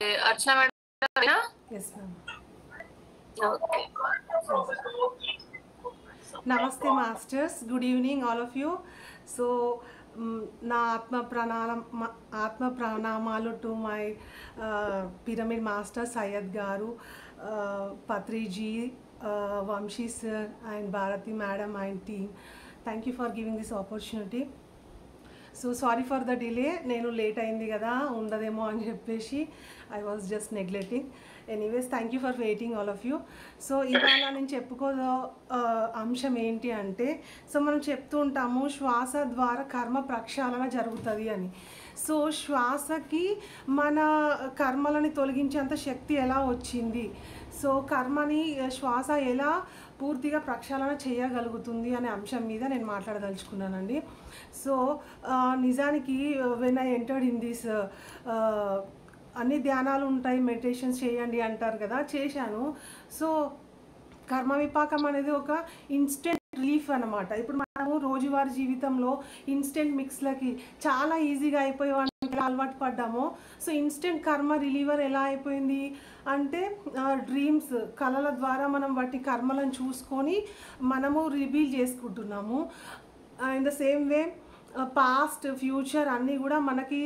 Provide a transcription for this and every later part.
अर्चना madam ना? Yes, ma'am. Okay. Namaste, masters. Good evening, all of you. So, na atma pranamalu to my pyramid master Syed Garu, Patri ji, Vamshi sir, and Bharati madam and team. Thank you for giving this opportunity. So sorry for the delay, నేను late అయింది కదా ఉండదేమో అని చెప్పేసి I was just neglecting. Anyways thank you for waiting all of you. So ఇవాళ నేను చెప్పుకోదో అంశం ఏంటి అంటే, సో మనం చెప్తూ ఉంటాము శ్వాస ద్వారా కర్మ ప్రక్షాళన జరుగుతుంది అని. సో శ్వాసకి మన కర్మలని తొలగించేంత శక్తి ఎలా వచ్చింది, సో కర్మని శ్వాస ఎలా పూర్తిగా ప్రక్షాళన చేయగలుగుతుంది అనే అంశం మీద నేను మాట్లాడదలుచుకున్నానండి. సో నిజానికి when I entered in this, అన్ని ధ్యానాలు ఉంటాయి, మెడిటేషన్స్ చేయండి అంటారు కదా, చేశాను. సో కర్మ విపాకం అనేది ఒక ఇన్స్టెంట్ రిలీఫ్ అన్నమాట. ఇప్పుడు మనము రోజువారీ జీవితంలో ఇన్స్టెంట్ మిక్స్లకి చాలా ఈజీగా అయిపోయి అలవాటు పడ్డాము. సో ఇన్స్టెంట్ కర్మ రిలీవర్ ఎలా అయిపోయింది అంటే, డ్రీమ్స్, కళల ద్వారా మనం వాటి కర్మలను చూసుకొని మనము రివీల్ చేసుకుంటున్నాము. In the same way past future అన్నీ కూడా మనకి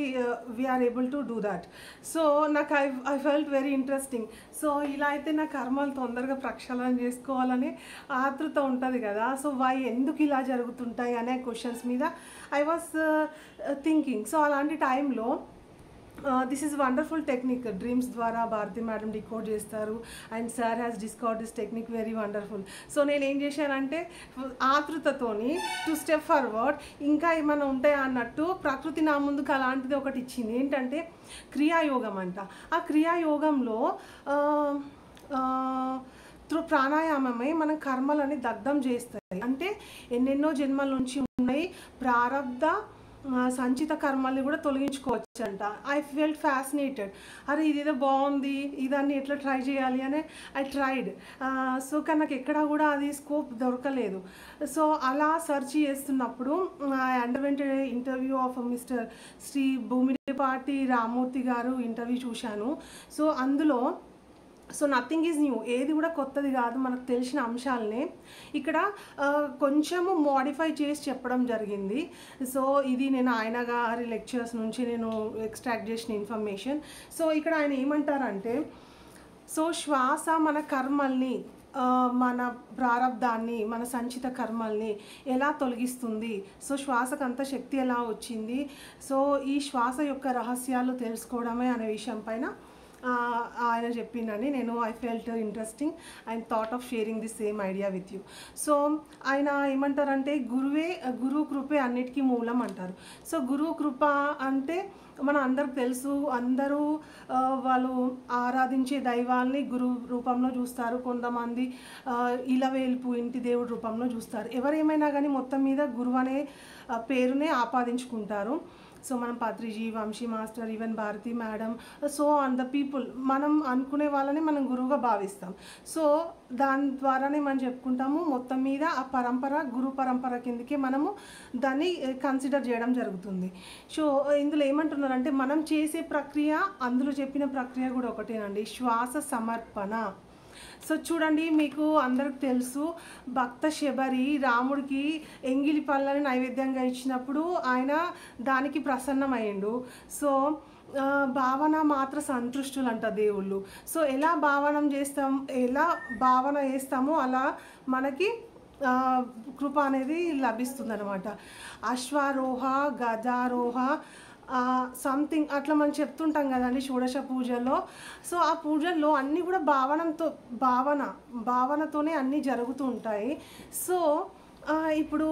we are able to do that. So నాకు I felt very interesting. So ఇలా అయితే నా కర్మలు తొందరగా ప్రక్షాళన చేసుకోవాలని ఆతృత ఉంటుంది కదా. సో ఎందుకు ఇలా జరుగుతుంటాయి అనే క్వశ్చన్స్ మీద ఐ వాస్ థింకింగ్. సో అలాంటి టైంలో this is wonderful technique, dreams ద్వారా భారతి మేడం డికోడ్ చేస్తారు and sir has discovered this technique very wonderful. So నేను ఏం చేశానంటే ఆతృతతోని టు స్టెప్ ఫార్వర్డ్, ఇంకా ఏమైనా ఉంటాయా అన్నట్టు ప్రకృతి నా ముందుకు అలాంటిది ఒకటి ఇచ్చింది. ఏంటంటే క్రియాయోగం అంట. ఆ క్రియాయోగంలో త్రూ ప్రాణాయామమే మన కర్మలని దగ్ధం చేస్తాయి. అంటే ఎన్నెన్నో జన్మల నుంచి ఉన్నాయి ప్రారబ్ధ సంచిత కర్మల్ని కూడా తొలగించుకోవచ్చు అంట. I felt fascinated. అరే ఇదేదో బాగుంది, ఇదాన్ని ఎట్లా ట్రై చేయాలి అని ఐ ట్రైడ్. సో కానీ నాకు ఎక్కడా కూడా అది స్కోప్ దొరకలేదు. సో అలా సెర్చ్ చేస్తున్నప్పుడు I underwent interview of Mister Shri Bhumipati Ramurthy garu interview చూశాను. సో అందులో సో నథింగ్ ఈజ్ న్యూ, ఏది కూడా కొత్తది కాదు, మనకు తెలిసిన అంశాలనే ఇక్కడ కొంచెము మోడిఫై చేసి చెప్పడం జరిగింది. సో ఇది నేను ఆయన గారి లెక్చర్స్ నుంచి నేను ఎక్స్ట్రాక్ట్ చేసిన ఇన్ఫర్మేషన్. సో ఇక్కడ ఆయన ఏమంటారంటే, సో శ్వాస మన కర్మల్ని, మన ప్రారబ్ధాన్ని, మన సంచిత కర్మల్ని ఎలా తొలగిస్తుంది, సో శ్వాసకు అంత శక్తి ఎలా వచ్చింది, సో ఈ శ్వాస యొక్క రహస్యాలు తెలుసుకోవడమే అనే విషయం పైన ఆయన చెప్పిందని నేను I felt interesting and thought of sharing the same idea with you. So ఆయన ఏమంటారంటే గురువు కృపే అన్నిటికీ మూలం అంటారు. సో గురువు కృప అంటే మన అందరికి తెలుసు, అందరూ వాళ్ళు ఆరాధించే దైవాల్ని గురువు రూపంలో చూస్తారు, కొంతమంది ఇలవేల్పు ఇంటి దేవుడి రూపంలో చూస్తారు. ఎవరేమైనా కానీ మొత్తం మీద గురువు అనే పేరునే ఆపాదించుకుంటారు. సో మనం Patriji, Vamshi master, even Bharati madam, so on the people మనం అనుకునే వాళ్ళని మనం గురువుగా భావిస్తాం. సో దాని ద్వారానే మనం చెప్పుకుంటాము మొత్తం మీద ఆ పరంపర గురు పరంపర కిందకే మనము దాన్ని కన్సిడర్ చేయడం జరుగుతుంది. సో ఇందులో ఏమంటున్నారంటే మనం చేసే ప్రక్రియ, అందులో చెప్పిన ప్రక్రియ కూడా ఒకటేనండి, శ్వాస సమర్పణ. సో చూడండి, మీకు అందరికి తెలుసు భక్త శబరి రాముడికి ఎంగిలి పళ్ళని నైవేద్యంగా ఇచ్చినప్పుడు ఆయన దానికి ప్రసన్నమయ్యిండు. సో భావన మాత్ర సంతృష్టులు అంట దేవుళ్ళు. సో ఎలా భావన చేస్తామో అలా మనకి కృప అనేది లభిస్తుంది అనమాట. అశ్వారోహ, గజారోహ, సంథింగ్ అట్లా మనం చెప్తుంటాం కదండి షోడశ పూజలో. సో ఆ పూజల్లో అన్నీ కూడా భావనతోనే అన్నీ జరుగుతూ ఉంటాయి. సో ఇప్పుడు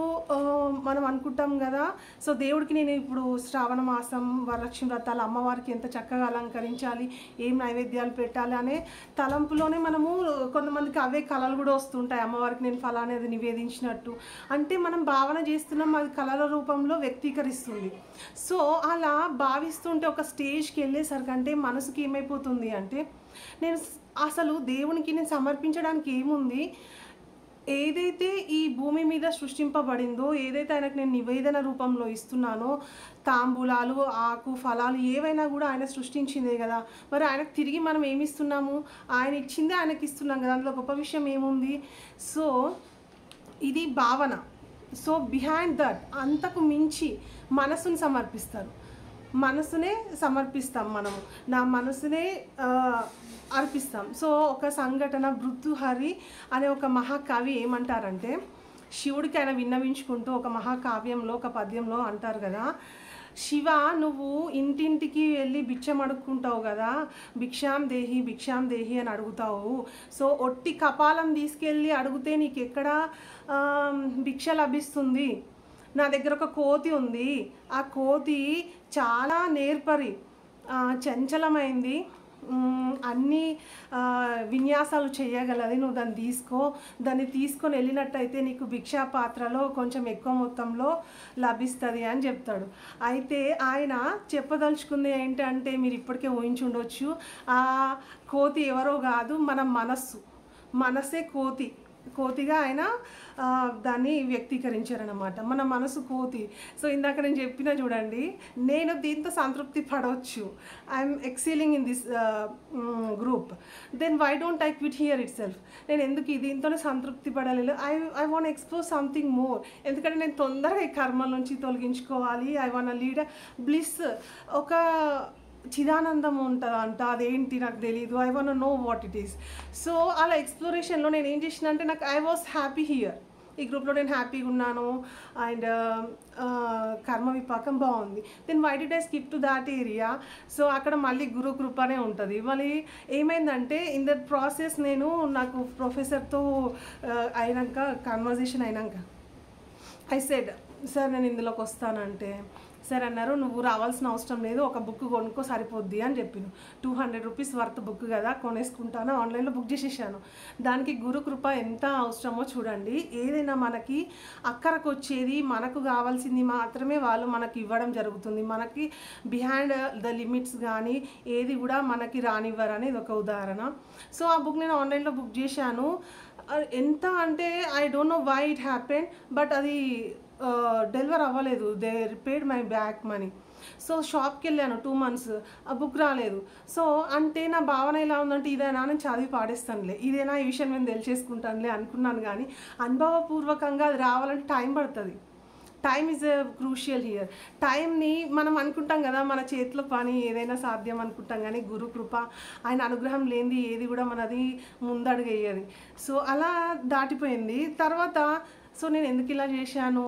మనం అనుకుంటాం కదా, సో దేవుడికి నేను ఇప్పుడు శ్రావణ మాసం వరలక్ష్మి వ్రతాలు అమ్మవారికి ఎంత చక్కగా అలంకరించాలి, ఏం నైవేద్యాలు పెట్టాలి అనే తలంపులోనే మనము కొంతమందికి అవే కళలు కూడా వస్తుంటాయి, అమ్మవారికి నేను ఫలానేది నివేదించినట్టు. అంటే మనం భావన చేస్తున్నాం, అది కళల రూపంలో వ్యక్తీకరిస్తుంది. సో అలా భావిస్తుంటే ఒక స్టేజ్కి వెళ్ళేసరికంటే మనసుకి ఏమైపోతుంది అంటే, నేను అసలు దేవునికి నేను సమర్పించడానికి ఏముంది, ఏదైతే ఈ భూమి మీద సృష్టింపబడిందో, ఏదైతే ఆయనకు నేను నివేదన రూపంలో ఇస్తున్నానో, తాంబూలాలు, ఆకు, ఫలాలు ఏవైనా కూడా ఆయన సృష్టించిందే కదా! మరి ఆయనకు తిరిగి మనం ఏమిస్తున్నాము? ఆయన ఇచ్చిందే ఆయనకి ఇస్తున్నాం కదా! అందులో గొప్ప విషయం ఏముంది? సో, ఇది భావన. సో, బిహైండ్ దట్ అంతకు మించి మనసుని సమర్పిస్తారు. మనసునే సమర్పిస్తాం మనము. నా మనసునే అర్పిస్తాం. సో, ఒక సంఘటన భృతుహరి అనే ఒక మహాకవి ఏమంటారంటే, శివుడికి ఆయన విన్నవించుకుంటూ ఒక మహాకావ్యంలో, ఒక పద్యంలో అంటారు కదా, శివ నువ్వు ఇంటింటికి వెళ్ళి భిక్షం అడుక్కుంటావు కదా, భిక్షాం దేహి అని అడుగుతావు. సో ఒట్టి కపాలం తీసుకెళ్ళి అడిగితే నీకు ఎక్కడ భిక్ష లభిస్తుంది? నా దగ్గర ఒక కోతి ఉంది. ఆ కోతి చాలా నేర్పరి, చంచలమైంది, అన్ని విన్యాసాలు చేయగలది. నువ్వు దాన్ని తీసుకొని వెళ్ళినట్టయితే నీకు భిక్షా పాత్రలో కొంచెం ఎక్కువ మొత్తంలో లభిస్తుంది అని చెప్తాడు. అయితే ఆయన చెప్పదలుచుకుంది ఏంటంటే, మీరు ఇప్పటికే ఊహించుండొచ్చు, ఆ కోతి ఎవరో కాదు, మన మనసే కోతిగా ఆయన దాన్ని వ్యక్తీకరించారనమాట. మన మనసు కోతి. సో ఇందాక నేను చెప్పిన చూడండి, నేను దీంతో సంతృప్తి పడవచ్చు, I'm excelling in this group, then why don't I quit here itself? నేను ఎందుకు దీంతోనే సంతృప్తి పడలేదు? I want explore something more. ఎందుకంటే నేను తొందరగా ఈ కర్మల నుంచి తొలగించుకోవాలి. ఐ వాంట్ లీడ్ బ్లిస్, ఒక చిదానందం ఉంటుందంట, అదేంటి నాకు తెలీదు. I want know what it is. So అలా ఎక్స్ప్లోరేషన్లో నేను ఏం చేసిన అంటే, నాకు ఐ వాస్ హ్యాపీ హియర్, ఈ గ్రూప్లో నేను హ్యాపీగా ఉన్నాను, అండ్ కర్మ విపాకం బాగుంది. Then why did I skip to that area? So అక్కడ మళ్ళీ గురు కృపనే ఉంటుంది. మళ్ళీ ఏమైందంటే, ఇన్ దట్ ప్రాసెస్ నాకు ప్రొఫెసర్తో అయినాక, కన్వర్జేషన్ అయినాక ఐ సెడ్, సార్ నేను ఇందులోకి వస్తానంటే, సార్ అన్నారు, నువ్వు రావాల్సిన అవసరం లేదు, ఒక బుక్ కొనుక్కో సరిపోద్ది అని చెప్పిను. 200 రూపీస్ వర్త్ బుక్ కదా, కొనేసుకుంటాను, ఆన్లైన్లో బుక్ చేసేసాను. దానికి గురు కృప ఎంత అవసరమో చూడండి. ఏదైనా మనకి అక్కరకు వచ్చేది, మనకు కావాల్సింది మాత్రమే వాళ్ళు మనకి ఇవ్వడం జరుగుతుంది. మనకి బిహైండ్ ద లిమిట్స్ కానీ ఏది కూడా మనకి రానివ్వరు అనేది ఒక ఉదాహరణ. సో ఆ బుక్ నేను ఆన్లైన్లో బుక్ చేశాను. ఎంత అంటే I don't know why it happen, but అది డెలివర్ అవ్వలేదు. They repaired my back money. So షాప్కి వెళ్ళాను 2 months, ఆ బుక్ రాలేదు. సో అంటే నా భావన ఎలా ఉందంటే, ఇదేనా నేను చదివి పాడేస్తానులే, ఇదేనా ఈ విషయం నేను తెలిసేసుకుంటానులే అనుకున్నాను. కానీ అనుభవపూర్వకంగా అది రావాలంటే టైం పడుతుంది. Time is crucial here. టైంని మనం అనుకుంటాం కదా, మన చేతిలో పని ఏదైనా సాధ్యం అనుకుంటాం, కానీ గురు కృప, ఆయన అనుగ్రహం లేనిది ఏది కూడా మనది ముందడుగు వేయదు. సో అలా దాటిపోయింది. తర్వాత సో నేను ఎందుకు ఇలా చేశాను,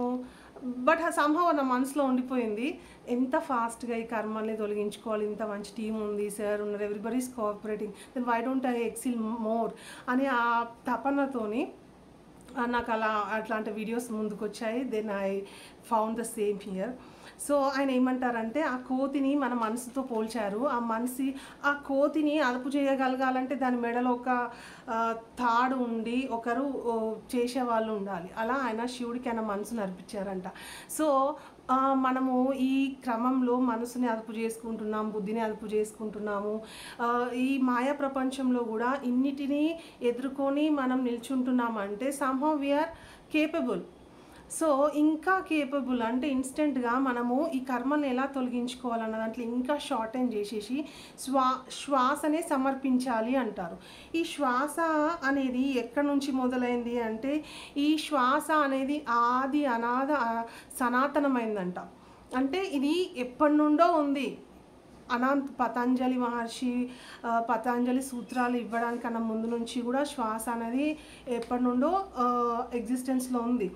బట్ సంభవం నా మనసులో ఉండిపోయింది, ఎంత ఫాస్ట్గా ఈ కర్మల్ని తొలగించుకోవాలి, ఇంత మంచి టీం ఉంది, సార్ ఉన్నారు, everybody is cooperating, then why don't I excel more అని ఆ తపనతోని నాకు అట్లాంటి వీడియోస్ ముందుకు వచ్చాయి. Then I found the same here. So ఆయన ఏమంటారంటే, ఆ కోతిని మన మనసుతో పోల్చారు. ఆ కోతిని అదుపు చేయగలగాలంటే దాని మెడలో ఒక తాడు ఉండి ఒకరు చేసేవాళ్ళు ఉండాలి. అలా ఆయన శివుడికి ఆయన మనసుని అర్పించారంట. సో మనము ఈ క్రమంలో మనసుని అదుపు చేసుకుంటున్నాం, బుద్ధిని అదుపు చేసుకుంటున్నాము. ఈ మాయా ప్రపంచంలో కూడా ఇన్నిటినీ ఎదుర్కొని మనం నిల్చుంటున్నామంటే సమ్హౌ వీఆర్ కేపబుల్. సో ఇంకా కేపబుల్ అంటే ఇన్స్టెంట్గా మనము ఈ కర్మల్ని ఎలా తొలగించుకోవాలన్న దాంట్లో ఇంకా షార్టెన్ చేసేసి శ్వాసనే సమర్పించాలి అంటారు. ఈ శ్వాస అనేది ఎక్కడి నుంచి మొదలైంది అంటే, ఈ శ్వాస అనేది ఆది అనాథ సనాతనమైందంట. అంటే ఇది ఎప్పటి నుండో ఉంది. పతంజలి మహర్షి పతంజలి సూత్రాలు ఇవ్వడానికన్నా ముందు నుంచి కూడా శ్వాస అనేది ఎప్పటి నుండో ఎగ్జిస్టెన్స్లో ఉంది.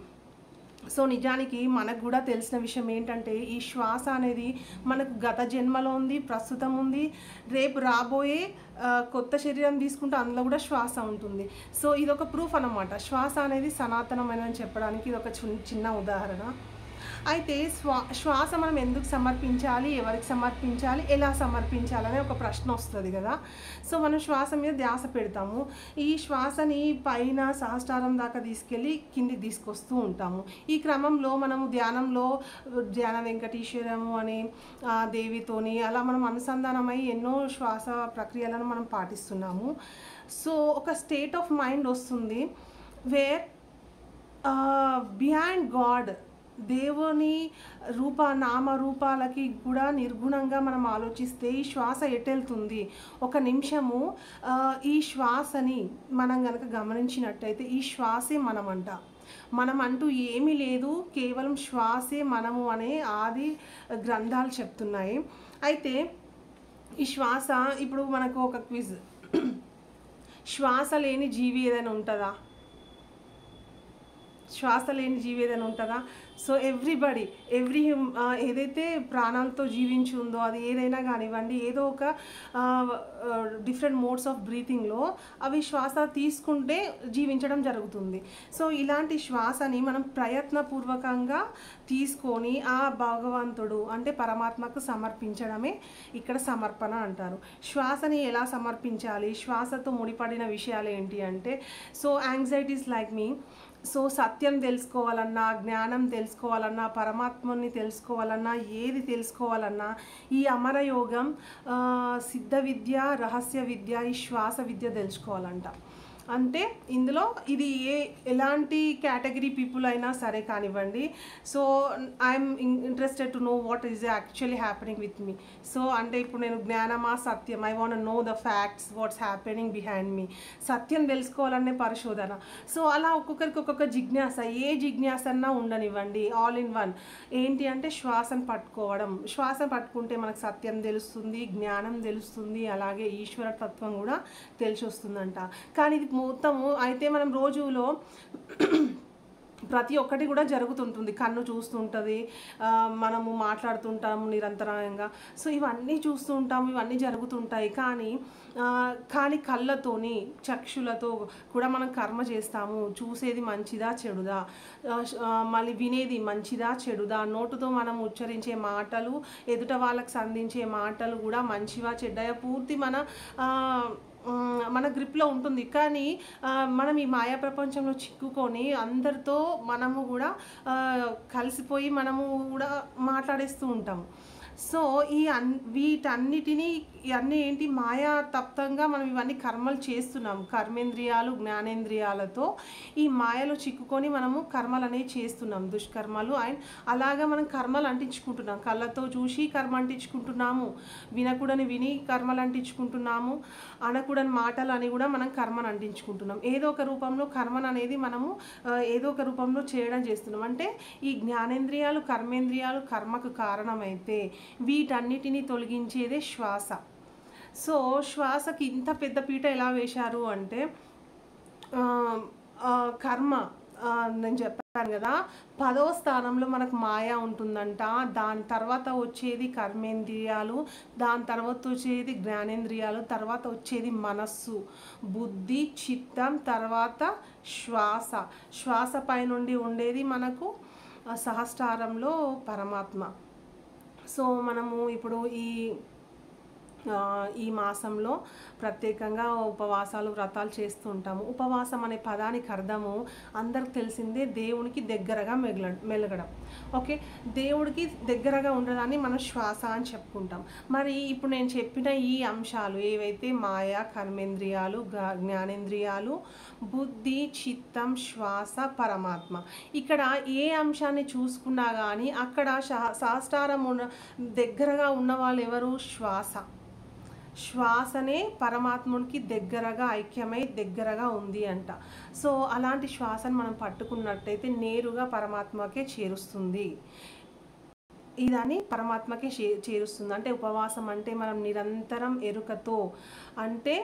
సో నిజానికి మనకు కూడా తెలిసిన విషయం ఏంటంటే, ఈ శ్వాస అనేది మనకు గత జన్మలో ఉంది, ప్రస్తుతం ఉంది, రేపు రాబోయే కొత్త శరీరం తీసుకుంటే అందులో కూడా శ్వాస ఉంటుంది. సో ఇది ఒక ప్రూఫ్ అన్నమాట. శ్వాస అనేది సనాతనమైనని చెప్పడానికి ఇది ఒక చిన్న ఉదాహరణ. అయితే శ్వాస మనం ఎందుకు సమర్పించాలి, ఎవరికి సమర్పించాలి, ఎలా సమర్పించాలి అనే ఒక ప్రశ్న వస్తుంది కదా. సో మనం శ్వాస మీద ధ్యాస పెడతాము. ఈ శ్వాసని పైన సహస్రారం దాకా తీసుకెళ్ళి కిందికి తీసుకొస్తూ ఉంటాము. ఈ క్రమంలో మనము ధ్యాన వెంకటేశ్వరము అని దేవితోని అలా మనం అనుసంధానమై ఎన్నో శ్వాస ప్రక్రియలను మనం పాటిస్తున్నాము. సో ఒక స్టేట్ ఆఫ్ మైండ్ వస్తుంది వేర్ బిహైండ్ గాడ్, దేవుని నామరూపాలకి కూడా నిర్గుణంగా మనం ఆలోచిస్తే ఈ శ్వాస ఎటెళ్తుంది. ఒక నిమిషము ఈ శ్వాసని మనం గనక గమనించినట్టయితే ఈ శ్వాసే మనమంట. మనం అంటూ ఏమీ లేదు, కేవలం శ్వాసే మనము అనే ఆది గ్రంథాలు చెప్తున్నాయి. అయితే ఈ శ్వాస, ఇప్పుడు మనకు ఒక క్విజ్, శ్వాస లేని జీవి ఏదైనా ఉంటుందా? శ్వాస లేని జీవి ఏదైనా ఉంటుందా? సో ఎవ్రీబడి ఏదైతే ప్రాణాలతో జీవించి ఉందో అది ఏదైనా కానివ్వండి, ఏదో ఒక డిఫరెంట్ మోడ్స్ ఆఫ్ బ్రీతింగ్లో అవి శ్వాస తీసుకుంటే జీవించడం జరుగుతుంది. సో ఇలాంటి శ్వాసని మనం ప్రయత్నపూర్వకంగా తీసుకొని ఆ భగవంతుడు అంటే పరమాత్మకు సమర్పించడమే ఇక్కడ సమర్పణ అంటారు. శ్వాసని ఎలా సమర్పించాలి, శ్వాసతో ముడిపడిన విషయాలు ఏంటి అంటే, సో యాంగ్జైటీస్ లైక్ మీ, సో సత్యం తెలుసుకోవాలన్నా, జ్ఞానం తెలుసుకోవాలన్నా, పరమాత్మని తెలుసుకోవాలన్నా, ఏది తెలుసుకోవాలన్నా ఈ అమరయోగం, సిద్ధ విద్య, రహస్య విద్య, ఈ శ్వాస విద్య తెలుసుకోవాలంట. అంటే ఇందులో ఇది ఎలాంటి కేటగిరీ పీపుల్ అయినా సరే కానివ్వండి. So I'm interested to know what is actually happening with me. So అంటే ఇప్పుడు నేను జ్ఞానమా సత్యం, I want know the facts, what's happening behind me. సత్యం తెలుసుకోవాలనే పరిశోధన. సో అలా ఒక్కొక్కరికి ఒక్కొక్క జిజ్ఞాస, ఏ జిజ్ఞాస అన్నా ఉండనివ్వండి, ఆల్ ఇన్ వన్ ఏంటి అంటే శ్వాసను పట్టుకోవడం. శ్వాసను పట్టుకుంటే మనకు సత్యం తెలుస్తుంది, జ్ఞానం తెలుస్తుంది, అలాగే ఈశ్వర తత్వం కూడా తెలిసి వస్తుందంట. కానీ ఇది మొత్తము అయితే మనం రోజులో ప్రతి ఒక్కటి కూడా జరుగుతుంటుంది. కన్ను చూస్తుంటుంది, మనము మాట్లాడుతుంటాము నిరంతరంగా. సో ఇవన్నీ చూస్తూ ఉంటాము, ఇవన్నీ జరుగుతుంటాయి. కానీ కళ్ళతోని, చక్షులతో కూడా మనం కర్మ చేస్తాము. చూసేది మంచిదా చెడుదా, మళ్ళీ వినేది మంచిదా చెడుదా, నోటుతో మనం ఉచ్చరించే మాటలు, ఎదుట వాళ్ళకి సంధించే మాటలు కూడా మంచివా చెడ్డయా, పూర్తి మన గ్రిప్లో ఉంటుంది. కానీ మనం ఈ మాయా ప్రపంచంలో చిక్కుకొని అందరితో మనము కూడా కలిసిపోయి మనము కూడా మాట్లాడేస్తూ ఉంటాము. సో వీటన్నిటినీ ఇవన్నీ ఏంటి, మాయా తప్తంగా మనం ఇవన్నీ కర్మలు చేస్తున్నాము. కర్మేంద్రియాలు, జ్ఞానేంద్రియాలతో ఈ మాయలో చిక్కుకొని మనము కర్మలు అనేవి చేస్తున్నాం, దుష్కర్మలు. అండ్ అలాగా మనం కర్మలు అంటించుకుంటున్నాం. కళ్ళతో చూసి కర్మ అంటించుకుంటున్నాము, వినకూడని విని కర్మలు అంటించుకుంటున్నాము, అనకూడని మాటలు అని కూడా మనం కర్మను అంటించుకుంటున్నాం. ఏదో ఒక రూపంలో కర్మను అనేది మనము ఏదో ఒక రూపంలో చేయడం చేస్తున్నాం. అంటే ఈ జ్ఞానేంద్రియాలు, కర్మేంద్రియాలు కర్మకు కారణమైతే వీటన్నిటిని తొలగించేదే శ్వాస. సో శ్వాసకి ఇంత పెద్ద పీట ఎలా వేశారు అంటే, కర్మ నేను చెప్పాను కదా, 10వ స్థానంలో మనకు మాయ ఉంటుందంట. దాని తర్వాత వచ్చేది కర్మేంద్రియాలు, దాని తర్వాత వచ్చేది జ్ఞానేంద్రియాలు, తర్వాత వచ్చేది మనస్సు, బుద్ధి, చిత్తం, తర్వాత శ్వాస. శ్వాస పై నుండి ఉండేది మనకు సహస్రారంలో పరమాత్మ. సో మనము ఇప్పుడు ఈ మాసంలో ప్రత్యేకంగా ఉపవాసాలు, వ్రతాలు చేస్తూ ఉంటాము. ఉపవాసం అనే పదానికి అర్థము అందరికి తెలిసిందే, దేవునికి దగ్గరగా మెలగడం. ఓకే, దేవుడికి దగ్గరగా ఉండడాన్ని మనం శ్వాస అని చెప్పుకుంటాం. మరి ఇప్పుడు నేను చెప్పిన ఈ అంశాలు ఏవైతే మాయా, కర్మేంద్రియాలు, జ్ఞానేంద్రియాలు, బుద్ధి, చిత్తం, శ్వాస, పరమాత్మ, ఇక్కడ ఏ అంశాన్ని చూసుకున్నా కానీ అక్కడ సహస్రారం దగ్గరగా ఉన్న వాళ్ళు ఎవరు? శ్వాసనే పరమాత్మునికి దగ్గరగా ఐక్యమై దగ్గరగా ఉంది అంట. సో అలాంటి శ్వాసను మనం పట్టుకున్నట్టయితే నేరుగా పరమాత్మకే చేరుస్తుంది. ఇదని పరమాత్మకే చేరుస్తుంది. అంటే ఉపవాసం అంటే మనం నిరంతరం ఎరుకతో, అంటే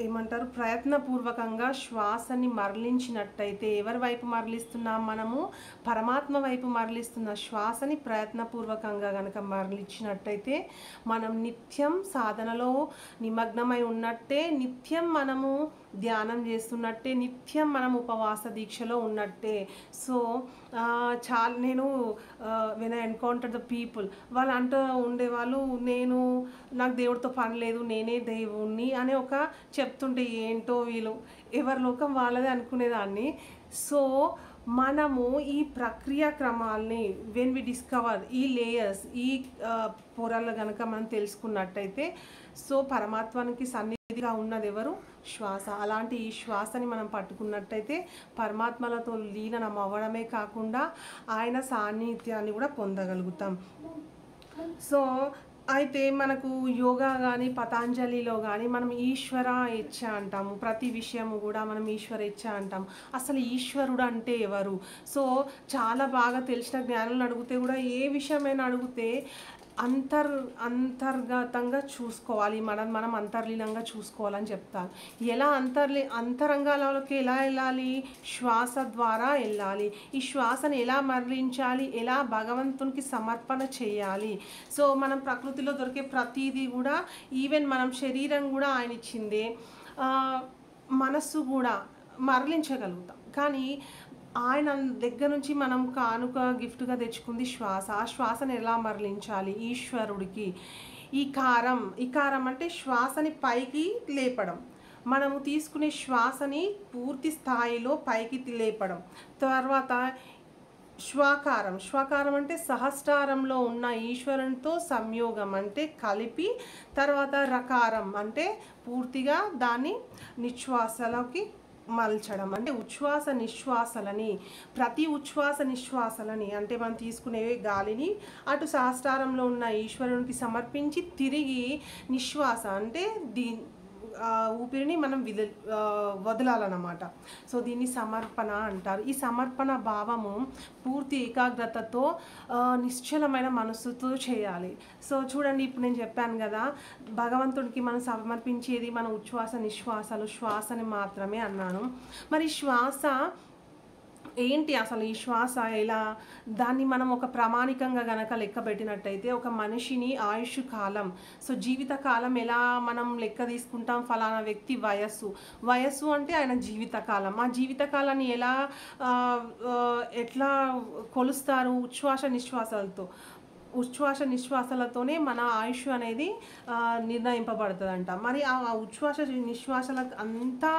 ఏమంటారు, ప్రయత్నపూర్వకంగా శ్వాసని మరలించినట్టయితే, ఎవరి వైపు మరలిస్తున్నాం మనము? పరమాత్మ వైపు మరలిస్తున్న శ్వాసని ప్రయత్నపూర్వకంగా కనుక మరలించినట్టయితే మనం నిత్యం సాధనలో నిమగ్నమై ఉన్నట్టే, నిత్యం మనము ధ్యానం చేస్తున్నట్టే, నిత్యం మనం ఉపవాస దీక్షలో ఉన్నట్టే. సో నేను when I encounter the people, వాళ్ళు అంటూ ఉండేవాళ్ళు, నాకు దేవుడితో పని లేదు, నేనే దేవుణ్ణి అనే చెప్తుంటే ఏంటో వీళ్ళు ఎవరి లోకం వాళ్ళదే అనుకునేదాన్ని. సో మనము ఈ ప్రక్రియ క్రమాల్ని వెన్ వి డిస్కవర్ ఈ లేయర్స్ ఈ పొరలు కనుక మనం తెలుసుకున్నట్టయితే సో పరమాత్మానికి సన్నిధిగా ఉన్నది ఎవరు? శ్వాస. అలాంటి ఈ శ్వాసని మనం పట్టుకున్నట్టయితే పరమాత్మలతో లీనం అవ్వడమే కాకుండా ఆయన సాన్నిధ్యాన్ని కూడా పొందగలుగుతాం. సో అయితే మనకు యోగా కానీ పతాంజలిలో కానీ మనం ఈశ్వర ఇచ్చ అంటాము. ప్రతి విషయము కూడా మనం ఈశ్వర ఇచ్చ అంటాం. అసలు ఈశ్వరుడు అంటే ఎవరు? సో చాలా బాగా తెలిసిన జ్ఞానులను అడిగితే కూడా ఏ విషయమైనా అడిగితే అంతర్గతంగా చూసుకోవాలి, మనం అంతర్లీనంగా చూసుకోవాలని చెప్తారు. ఎలా అంతరంగాలలోకి ఎలా వెళ్ళాలి? శ్వాస ద్వారా వెళ్ళాలి. ఈ శ్వాసను ఎలా మరలించాలి? ఎలా భగవంతునికి సమర్పణ చేయాలి? సో మనం ప్రకృతిలో దొరికే ప్రతిదీ కూడా, ఈవెన్ మనం శరీరం కూడా ఆయన ఇచ్చిందే, మనస్సు కూడా మరలించగలుగుతాం. కానీ ఆయన దగ్గర నుంచి మనం కానుక గిఫ్ట్గా తెచ్చుకుంది శ్వాస. ఆ శ్వాసను ఎలా మరలించాలి? ఈశ్వరుడికి. ఇకారం అంటే శ్వాసని పైకి లేపడం. మనము తీసుకునే శ్వాసని పూర్తి స్థాయిలో పైకి లేపడం. తర్వాత శ్వాకారం అంటే సహస్రారంలో ఉన్న ఈశ్వరునితో సంయోగం అంటే కలిపి. తర్వాత రకారం అంటే పూర్తిగా దాన్ని నిశ్వాసలోకి మలచడం. అంటే ఉచ్ఛ్వాస నిశ్వాసలని, ప్రతి ఉచ్ఛ్వాస నిశ్వాసలని అంటే మనం తీసుకునే గాలిని అటు సహస్రారంలో ఉన్న ఈశ్వరునికి సమర్పించి తిరిగి నిశ్వాస అంటే ఊపిరిని మనం వదలాలన్నమాట. సో దీన్ని సమర్పణ అంటారు. ఈ సమర్పణ భావము పూర్తి ఏకాగ్రతతో నిశ్చలమైన మనస్సుతో చేయాలి. సో చూడండి, ఇప్పుడు నేను చెప్పాను కదా, భగవంతుడికి మనం సమర్పించేది మన ఉచ్ఛ్వాస నిశ్వాసాలు, శ్వాసని మాత్రమే అన్నాను. మరి శ్వాస ఏంటి అసలు? ఈ శ్వాస ఎలా? దాన్ని మనం ఒక ప్రామాణికంగా గనక లెక్క పెట్టినట్టయితే ఒక మనిషిని ఆయుష్ కాలం, సో జీవిత కాలం ఎలా మనం లెక్క తీసుకుంటాం? ఫలానా వ్యక్తి వయస్సు అంటే ఆయన జీవితకాలం. ఆ జీవితకాలాన్ని ఎట్లా కొలుస్తారు? ఉచ్ఛ్వాస నిశ్వాసాలతోనే మన ఆయుష్ అనేది నిర్ణయింపబడుతుందంట. మరి ఆ ఉచ్ఛ్వాస నిశ్వాసాలకు అంతా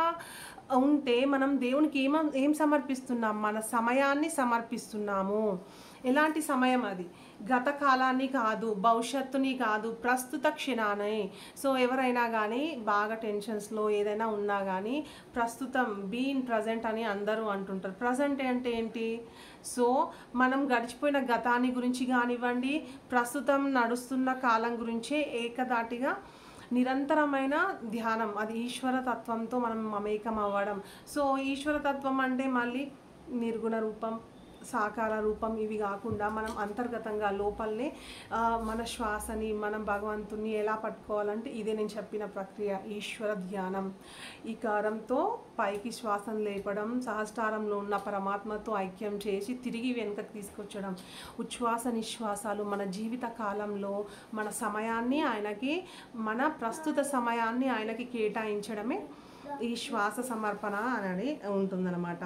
ఉంటే మనం దేవునికి ఏం సమర్పిస్తున్నాం? మన సమయాన్ని సమర్పిస్తున్నాము. ఎలాంటి సమయం అది? గత కాలాన్ని కాదు, భవిష్యత్తుని కాదు, ప్రస్తుత క్షణాన్ని. సో ఎవరైనా కానీ బాగా టెన్షన్స్లో ఏదైనా ఉన్నా కానీ ప్రస్తుతం, బీన్ ప్రజెంట్ అని అందరూ అంటుంటారు. ప్రజెంట్ అంటే ఏంటి? సో మనం గడిచిపోయిన గతాన్ని గురించి కానివ్వండి, ప్రస్తుతం నడుస్తున్న కాలం గురించే ఏకధాటిగా నిరంతరమైన ధ్యానం, అది ఈశ్వర తత్వంతో మనం మమేకం అవ్వడం. సో ఈశ్వర తత్వం అంటే మళ్ళీ నిర్గుణ రూపం, సాకార రూపం ఇవి కాకుండా మనం అంతర్గతంగా లోపలనే మన శ్వాసని, మనం భగవంతుని ఎలా పట్టుకోవాలంటే ఇదే నేను చెప్పిన ప్రక్రియ, ఈశ్వర ధ్యానం. ఈకారంతో పైకి శ్వాసను లేపడం, సహస్రారంలో ఉన్న పరమాత్మతో ఐక్యం చేసి తిరిగి వెనుకకు తీసుకొచ్చడం. ఉచ్ఛ్వాస నిశ్వాసాలు మన జీవిత కాలంలో మన సమయాన్ని ఆయనకి, మన ప్రస్తుత సమయాన్ని ఆయనకి కేటాయించడమే ఈ శ్వాస సమర్పణ అనేది ఉంటుందన్నమాట.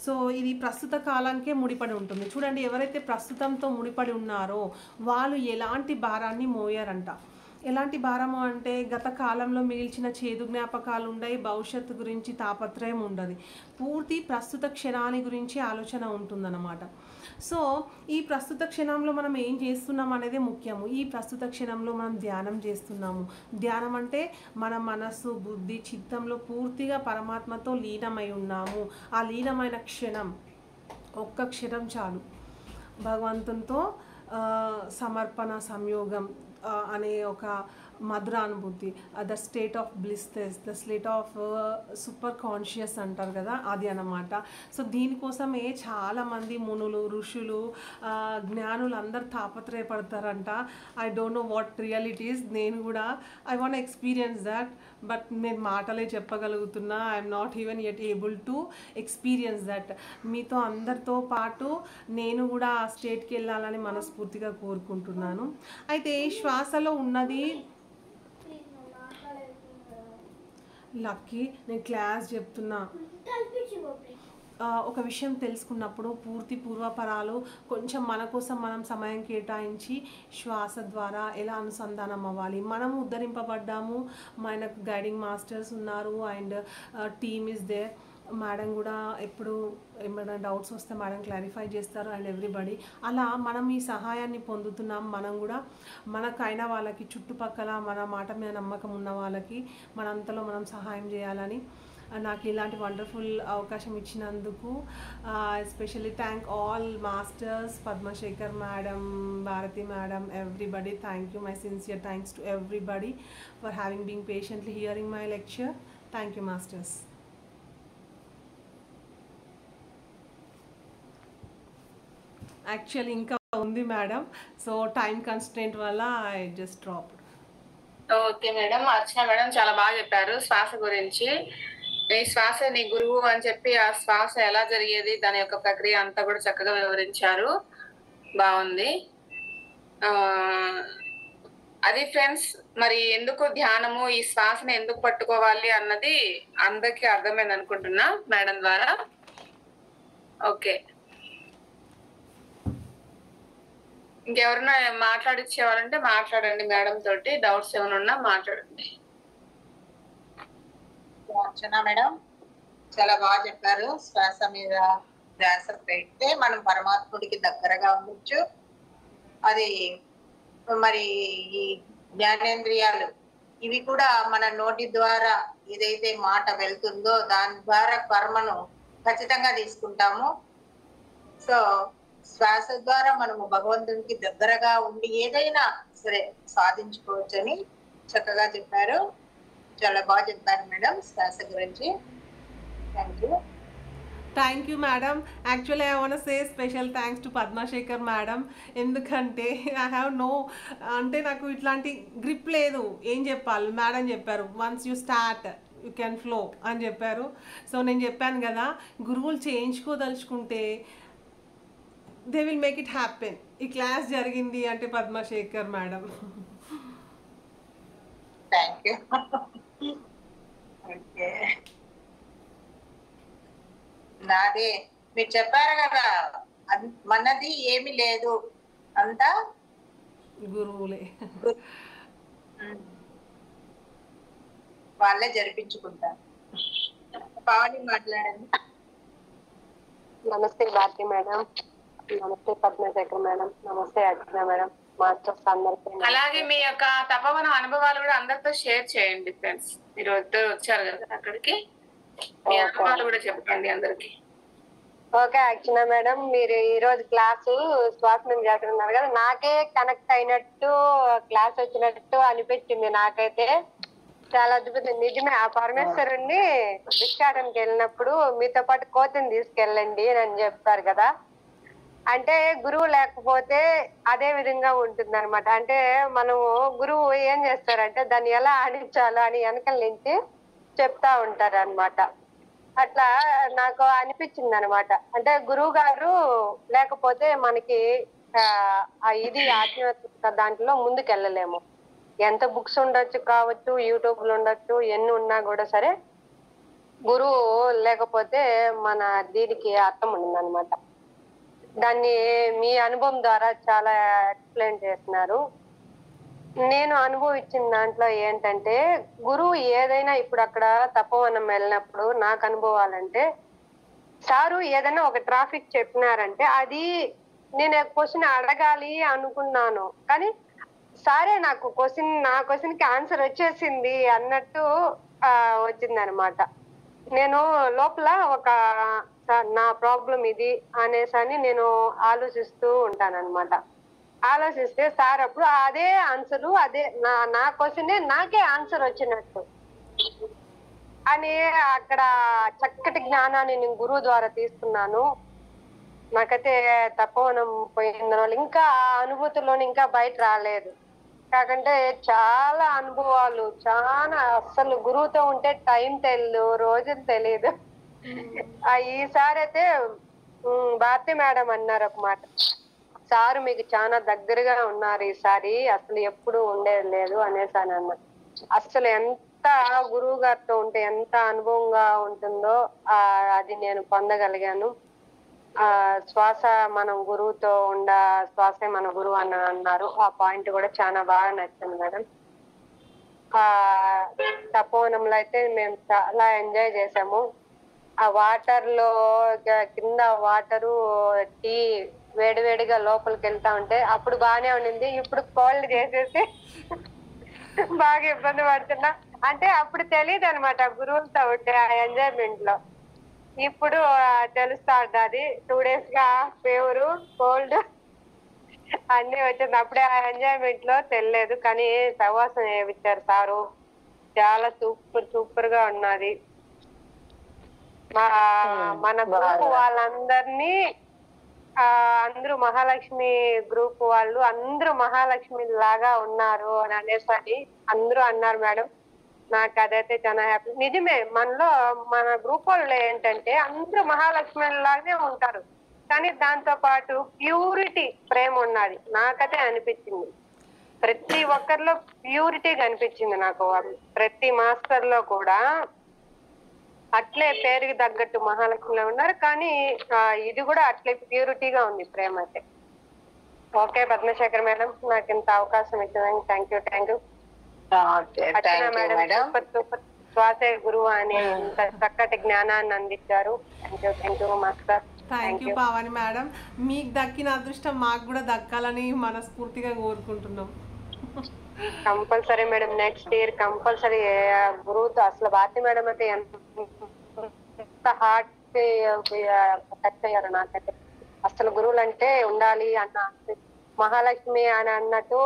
సో ఇది ప్రస్తుత కాలానికే ముడిపడి ఉంటుంది. చూడండి, ఎవరైతే ప్రస్తుతంతో ముడిపడి ఉన్నారో వాళ్ళు ఎలాంటి భారాన్ని మోయారంట. ఎలాంటి భారము అంటే గత కాలంలో మిగిల్చిన చేదు జ్ఞాపకాలు ఉండయి, భవిష్యత్తు గురించి తాపత్రయం ఉండదు, పూర్తి ప్రస్తుత క్షణాన్ని గురించి ఆలోచన ఉంటుందన్నమాట. సో ఈ ప్రస్తుత క్షణంలో మనం ఏం చేస్తున్నాం అనేది ముఖ్యము. ఈ ప్రస్తుత క్షణంలో మనం ధ్యానం చేస్తున్నాము. ధ్యానం అంటే మన మనస్సు, బుద్ధి, చిత్తంలో పూర్తిగా పరమాత్మతో లీనమై ఉన్నాము. ఆ లీనమైన క్షణం, ఒక్క క్షణం చాలు భగవంతునితో సమర్పణ సంయోగం అనే ఒక మధుర అనుభూతి, the state of blissness, the state of super conscious అంటారు కదా, అది అన్నమాట. సో దీనికోసమే చాలామంది మునులు, ఋషులు, జ్ఞానులు అందరు తాపత్రయపడతారంట. I don't know what realities. నేను కూడా I want experience that, but నేను మాటలే చెప్పగలుగుతున్నా. I'm not even yet able to experience that. మీతో అందరితో పాటు నేను కూడా ఆ స్టేట్కి వెళ్ళాలని మనస్ఫూర్తిగా కోరుకుంటున్నాను. అయితే శ్వాసలో ఉన్నది లక్కీ, నేను క్లాస్ చెప్తున్నా. ఒక విషయం తెలుసుకున్నప్పుడు పూర్తి పూర్వపరాలు కొంచెం మన కోసం మనం సమయం కేటాయించి శ్వాస ద్వారా ఎలా అనుసంధానం అవ్వాలి. మనము ఉద్ధరింపబడ్డాము, మనకు గైడింగ్ మాస్టర్స్ ఉన్నారు and team is there. Madam కూడా ఎప్పుడు ఏమైనా డౌట్స్ వస్తే మేడం క్లారిఫై చేస్తారు అండ్ ఎవ్రీబడి. అలా మనం ఈ సహాయాన్ని పొందుతున్నాం. మనం కూడా మనకైన వాళ్ళకి, చుట్టుపక్కల మన మాట మీద నమ్మకం ఉన్న వాళ్ళకి మనంతలో మనం సహాయం చేయాలని నాకు ఇలాంటి వండర్ఫుల్ అవకాశం ఇచ్చినందుకు especially thank all masters, Padmasekhar madam, Bharati madam, everybody. Thank you. My sincere thanks to everybody for having being patiently hearing my lecture. Thank you masters. Actually ఇంకా ఉంది మేడం, సో టైం కన్స్టెంట్ వల్ల I just drop. Okay madam. Archana madam చాలా బాగా చెప్పారు శ్వాస గురించి. నీ శ్వాస నీ గురువు అని చెప్పి ఆ శ్వాస ఎలా జరిగేది, దాని యొక్క ప్రక్రియ అంతా కూడా చక్కగా వివరించారు. బాగుంది. అది ఫ్రెండ్స్, మరి ఎందుకు ధ్యానము, ఈ శ్వాసను ఎందుకు పట్టుకోవాలి అన్నది అందరికీ అర్థమైంది అనుకుంటున్నా మేడం ద్వారా. ఓకే, ఇంకెవరైనా మాట్లాడిచ్చేవారంటే మాట్లాడండి మేడం తోటి. డౌట్స్ ఏమైనా ఉన్నా మాట్లాడండి. అర్చన మేడం చాలా బాగా చెప్పారు. శ్వాస మీద ధ్యాస పెడితే మనం పరమాత్ముడికి దగ్గరగా ఉండొచ్చు. అది మరి ఈ జ్ఞానేంద్రియాలు ఇవి కూడా మన నోటి ద్వారా ఏదైతే మాట వెళ్తుందో దాని ద్వారా కర్మను ఖచ్చితంగా తీసుకుంటాము. సో శ్వాస ద్వారా మనము భగవంతునికి దగ్గరగా ఉండి ఏదైనా సరే సాధించుకోవచ్చని చక్కగా చెప్పారు. చాలా బాగా చెప్పారు మేడం శ్వాస గురించి. Thank you. Thank you madam. Actually I want say special thanks to Padmashekhar madam. ఎందుకంటే ఐ హ్యావ్ నో, అంటే నాకు ఇట్లాంటి గ్రిప్ లేదు. ఏం చెప్పాలి, మేడం చెప్పారు once you start you can flow అని చెప్పారు. సో నేను చెప్పాను కదా, గురువులు చేయించుకోదలుచుకుంటే they will make it happen. ఈ క్లాస్ జరిగింది అంటే Padmashekhar madam. Thank you. Okay, నాదే మీరు చెప్పారు కదా, మనది ఏమి లేదు, అంతా గురువులే, వాళ్ళే జరిపించుకుంటారు. పావని మాట్లాడండి. నమస్తే భారతి మేడం, నమస్తే పద్మశేఖర్ మేడం, నమస్తే అర్చన మేడం, మాస్టర్స్ అందరికీ. అలాగే మీ యొక్క తపవన అనుభవాలు కూడా అందరితో షేర్ చేయండి ఫ్రెండ్స్. మీరు ఇద్దరు వచ్చారు కదా అక్కడికి, మీ అనుభవాలు కూడా చెప్పండి అందరికి. ఓకే అర్చన మేడం, మీరు ఈ రోజు క్లాసు శ్వాస మీద చేస్తున్నారు కదా, నాకే కనెక్ట్ అయినట్టు క్లాస్ వచ్చినట్టు అనిపించింది. నాకైతే చాలా అద్భుతం. నిజమే, ఆ పరమేశ్వరుణ్ణి భిక్షాటనకి వెళ్ళినప్పుడు మీతో పాటు కోతిని తీసుకెళ్ళండి అని చెప్తారు కదా, అంటే గురువు లేకపోతే అదే విధంగా ఉంటుంది అనమాట. అంటే మనము గురువు ఏం చేస్తారంటే దాన్ని ఎలా ఆడించాలో అని వెనకల నుంచి చెప్తా ఉంటారు అనమాట. అట్లా నాకు అనిపించింది అనమాట. అంటే గురువు గారు లేకపోతే మనకి ఇది ఆధ్యాత్మిక దాంట్లో ముందుకు వెళ్ళలేము. ఎంత బుక్స్ ఉండొచ్చు కావచ్చు, యూట్యూబ్లు ఉండొచ్చు, ఎన్ని ఉన్నా కూడా సరే గురువు లేకపోతే మన దీనికి అర్థం ఉండదు అనమాట. దాన్ని మీ అనుభవం ద్వారా చాలా ఎక్స్ప్లెయిన్ చేస్తున్నారు. నేను అనుభవించిన దాంట్లో ఏంటంటే, గురువు ఏదైనా ఇప్పుడు అక్కడ తపోవనం వెళ్ళినప్పుడు నాకు అనుభవాలంటే, సారు ఏదైనా ఒక ట్రాఫిక్ చెప్పినారంటే అది నేను క్వశ్చన్ అడగాలి అనుకున్నాను, కానీ సారే నాకు నా క్వశ్చన్ కి ఆన్సర్ వచ్చేసింది అన్నట్టు వచ్చింది అనమాట. నేను లోపల ఒక నా ప్రాబ్లం ఇది అనేసి నేను ఆలోచిస్తూ ఉంటాను అనమాట. ఆలోచిస్తే సార్ అప్పుడు అదే ఆన్సరు, అదే నా క్వశ్చనే నాకే ఆన్సర్ వచ్చినట్టు అని అక్కడ చక్కటి జ్ఞానాన్ని నేను గురువు ద్వారా తీసుకున్నాను. నాకైతే తపోవనం పోయిన వాళ్ళు ఇంకా ఆ అనుభూతిలోని ఇంకా బయట రాలేదు. కాకంటే చాలా అనుభవాలు, చాలా అస్సలు గురువుతో ఉంటే టైం తెలియదు, రోజులు తెలియదు. ఈసారి అయితే భారతి మేడం అన్నారు ఒక మాట, సారు మీకు చాలా దగ్గరగా ఉన్నారు ఈసారి, అసలు ఎప్పుడు ఉండేది లేదు అనేసి అని అన్న. అసలు ఎంత గురువు గారితో ఉంటే ఎంత అనుభవంగా ఉంటుందో అది నేను పొందగలిగాను. శ్వాస మనం గురువుతో శ్వాసే మన గురువు అని అన్నారు. ఆ పాయింట్ కూడా చాలా బాగా నచ్చింది మేడం. తపోవనంలో అయితే మేము చాలా ఎంజాయ్ చేసాము. ఆ వాటర్ లో కింద వాటరు టీ వేడివేడిగా లోపలికి వెళ్తా ఉంటే అప్పుడు బాగానే ఉండింది. ఇప్పుడు కోల్డ్ చేసేసి బాగా ఇబ్బంది పడుతున్నా. అంటే అప్పుడు తెలియదు అనమాట గురువులతో ఉంటే ఆ ఎంజాయ్మెంట్ లో. ఇప్పుడు తెలుస్తా ఉంటది. 2 days గా ఫీవరు కోల్డ్ అన్ని వచ్చింది. అప్పుడే ఆ ఎంజాయ్మెంట్ లో తెలియలేదు. కానీ సహవాసం చేయించారు సారు, చాలా సూపర్ గా ఉన్నది. మన గ్రూప్ వాళ్ళందరినీ అందరూ మహాలక్ష్మి గ్రూప్ వాళ్ళు అందరూ మహాలక్ష్మి లాగా ఉన్నారు అని అనేసి అందరూ అన్నారు మేడం. నాకు అదైతే చాలా హ్యాపీ. నిజమే, మనలో మన గ్రూప్ వాళ్ళు ఏంటంటే అందరూ మహాలక్ష్మి లాగానే ఉంటారు, కానీ దాంతో పాటు ప్యూరిటీ ప్రేమ ఉన్నది. నాకైతే అనిపించింది ప్రతి ఒక్కరిలో ప్యూరిటీ కనిపించింది నాకు. ప్రతి మాస్టర్ లో కూడా అట్లే పేరుకి తగ్గట్టు మహాలక్ష్మిలో ఉన్నారు, కానీ ఇది కూడా అట్లే ప్యూరిటీగా ఉంది ప్రేమ అయితే. ఓకే పద్మశేఖర్ మేడం, నాకు ఇంత అవకాశం ఇచ్చినందుకు thank you. Archana madam super శ్వాసే గురువు అని ఇంత చక్కటి జ్ఞానాన్ని అందించారు. Thank you master. Thank you Pavani madam. మీకు దక్కిన అదృష్టం మాకు కూడా దక్కాలని మనస్ఫూర్తిగా కోరుకుంటున్నాం. Compulsory madam, next year compulsory గురువుతో. అసలు భారతి మేడం అయితే ఎంత హార్ట్ టచ్ అయ్యారు నాకైతే. అసలు గురువులు అంటే ఉండాలి అన్న మహాలక్ష్మి అని అన్నట్టు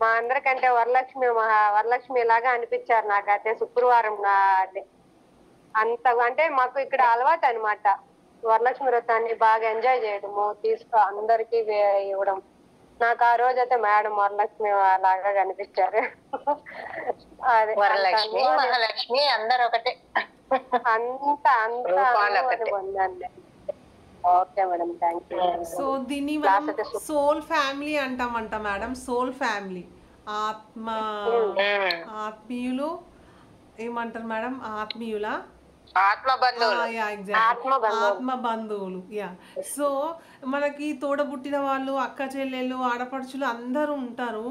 మా అందరికంటే వరలక్ష్మి లాగా అనిపించారు నాకైతే. శుక్రవారం అంత అంటే మాకు ఇక్కడ అలవాటు అనమాట వరలక్ష్మి వ్రతాన్ని బాగా ఎంజాయ్ చేయడము, అందరికి ఇవ్వడం. నాకు ఆ రోజు అయితే మేడం వరలక్ష్మి లాగా కనిపించారు. అదే వరలక్ష్మి మహాలక్ష్మి అందరు ఒకటే, పొందండి. Okay madam, thank you. So దీన్ని మనం సోల్ ఫ్యామిలీ అంటామంట మేడం. సోల్ ఫ్యామిలీ, ఆత్మీయులు ఏమంటారు మేడం? ఆత్మీయుల ఆత్మ బంధువులు. యా. సో మనకి తోడబుట్టిన వాళ్ళు, అక్క చెల్లెళ్ళు, ఆడపడుచులు అందరూ ఉంటారు.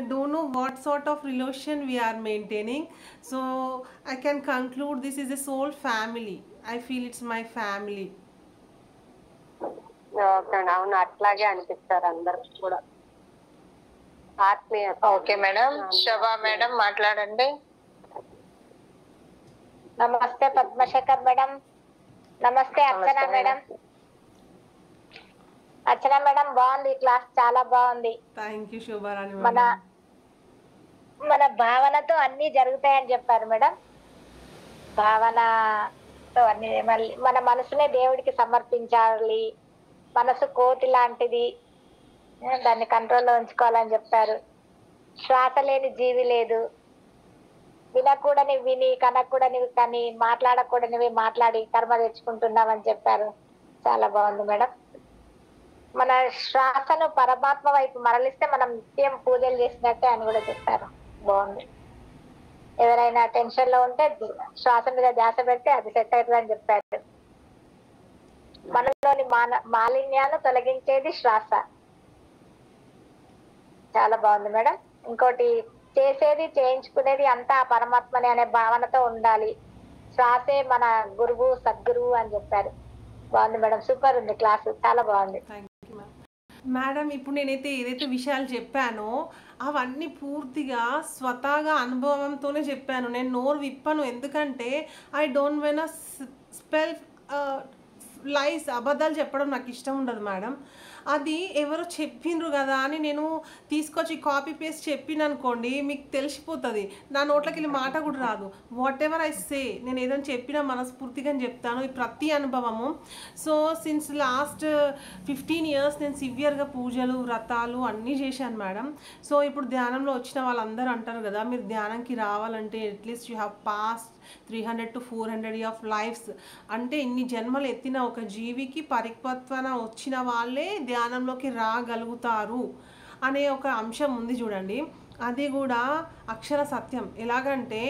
Don't know what sort of relation we're maintaining. So I can conclude this is a soul family. I feel it's my family. అవును, అట్లాగే అనిపిస్తారు అందరు కూడా ఆత్మీయ. ఓకే మేడం, శోభా మేడం మాట్లాడండి. నమస్తే పద్మశేఖర్ మేడం. నమస్తే అర్చన మేడం. అర్చన మేడం బాగుంది క్లాస్, చాలా బాగుంది. Thank you Shobharani. మన భావనతో అన్ని జరుగుతాయని చెప్పారు మేడం. భావనతో అన్ని మళ్ళీ మన మనసునే దేవుడికి సమర్పించాలి. మనసు కోటి లాంటిది, దాన్ని కంట్రోల్లో ఉంచుకోవాలని చెప్పారు. శ్వాస లేని జీవి లేదు. వినకూడని విని, కనకూడనివి కానీ, మాట్లాడకూడనివి మాట్లాడి కర్మ తెచ్చుకుంటున్నామని చెప్పారు. చాలా బాగుంది మేడం. మన శ్వాసను పరమాత్మ వైపు మరలిస్తే మనం నిత్యం పూజలు చేసినట్టే అని కూడా చెప్పారు. బాగుంది. ఎవరైనా టెన్షన్ లో ఉంటే శ్వాస మీద ధ్యాస పెడితే అది సెట్ అవుతుంది అని చెప్పారు. మనలోని మాలిన్యాన్ని తొలగించేది శ్వాస. చాలా బాగుంది మేడం. ఇంకోటి, చేసేది చేయించుకునేది అంతా పరమాత్మని అనే భావనతో ఉండాలి. శ్వాసే మన గురువు, సద్గురువు అని చెప్పారు. బాగుంది మేడం, సూపర్ ఉంది క్లాసు, చాలా బాగుంది. మేడం ఇప్పుడు నేనైతే ఏదైతే విషయాలు చెప్పానో అవన్నీ పూర్తిగా స్వతహాగా అనుభవంతోనే చెప్పాను. నేను నోరు విప్పను, ఎందుకంటే ఐ డోంట్ వెన్ స్పెల్ లైస్, అబద్ధాలు చెప్పడం నాకు ఇష్టం ఉండదు మేడం. అది ఎవరో చెప్పిండ్రు కదా అని నేను తీసుకొచ్చి కాపీ పేస్ట్ చెప్పిన అనుకోండి, మీకు తెలిసిపోతుంది, నా నోట్లోకి వెళ్ళి మాట కూడా రాదు. వాట్ ఎవర్ ఐ సే, నేను ఏదైనా చెప్పినా మనస్ఫూర్తిగా చెప్తాను. ఈ ప్రతి అనుభవము. సో సిన్స్ లాస్ట్ 15 years నేను సివియర్గా పూజలు, వ్రతాలు అన్నీ చేశాను మేడం. సో ఇప్పుడు ధ్యానంలో వచ్చిన వాళ్ళందరూ అంటారు కదా, మీరు ధ్యానంకి రావాలంటే at least you have past 300 to 400 of lifes. అంటే ఇన్ని జన్మలు ఎత్తిన ఒక జీవికి పరిపక్వన వచ్చిన వాళ్ళే ధ్యానంలోకి రాగలుగుతారు అనే ఒక అంశం ఉంది చూడండి. అది కూడా అక్షర సత్యం. ఎలాగంటే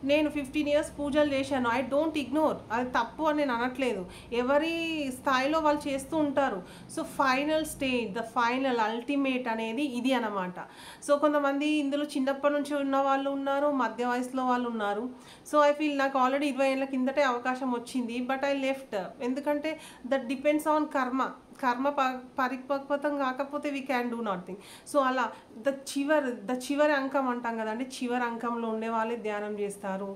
నేను 15 ఇయర్స్ పూజలు చేశాను, ఐ డోంట్ ఇగ్నోర్, అది తప్పు అని నేను అనట్లేదు, ఎవరి స్థాయిలో వాళ్ళు చేస్తూ ఉంటారు. So final stage, the final ultimate అనేది ఇది అన్నమాట. సో కొంతమంది ఇందులో చిన్నప్పటి నుంచి ఉన్న వాళ్ళు ఉన్నారు, మధ్య వయసులో వాళ్ళు ఉన్నారు. సో ఐ ఫీల్ నాకు ఆల్రెడీ 20 ఏళ్ళ కిందటే అవకాశం వచ్చింది, బట్ ఐ లెఫ్ట్. ఎందుకంటే దట్ డిపెండ్స్ ఆన్ కర్మ. పరిపక్వతం కాకపోతే we can do nothing. So అలా ద చివరి అంకం అంటాం కదండి, చివరి అంకంలో ఉండే వాళ్ళే ధ్యానం చేస్తారు.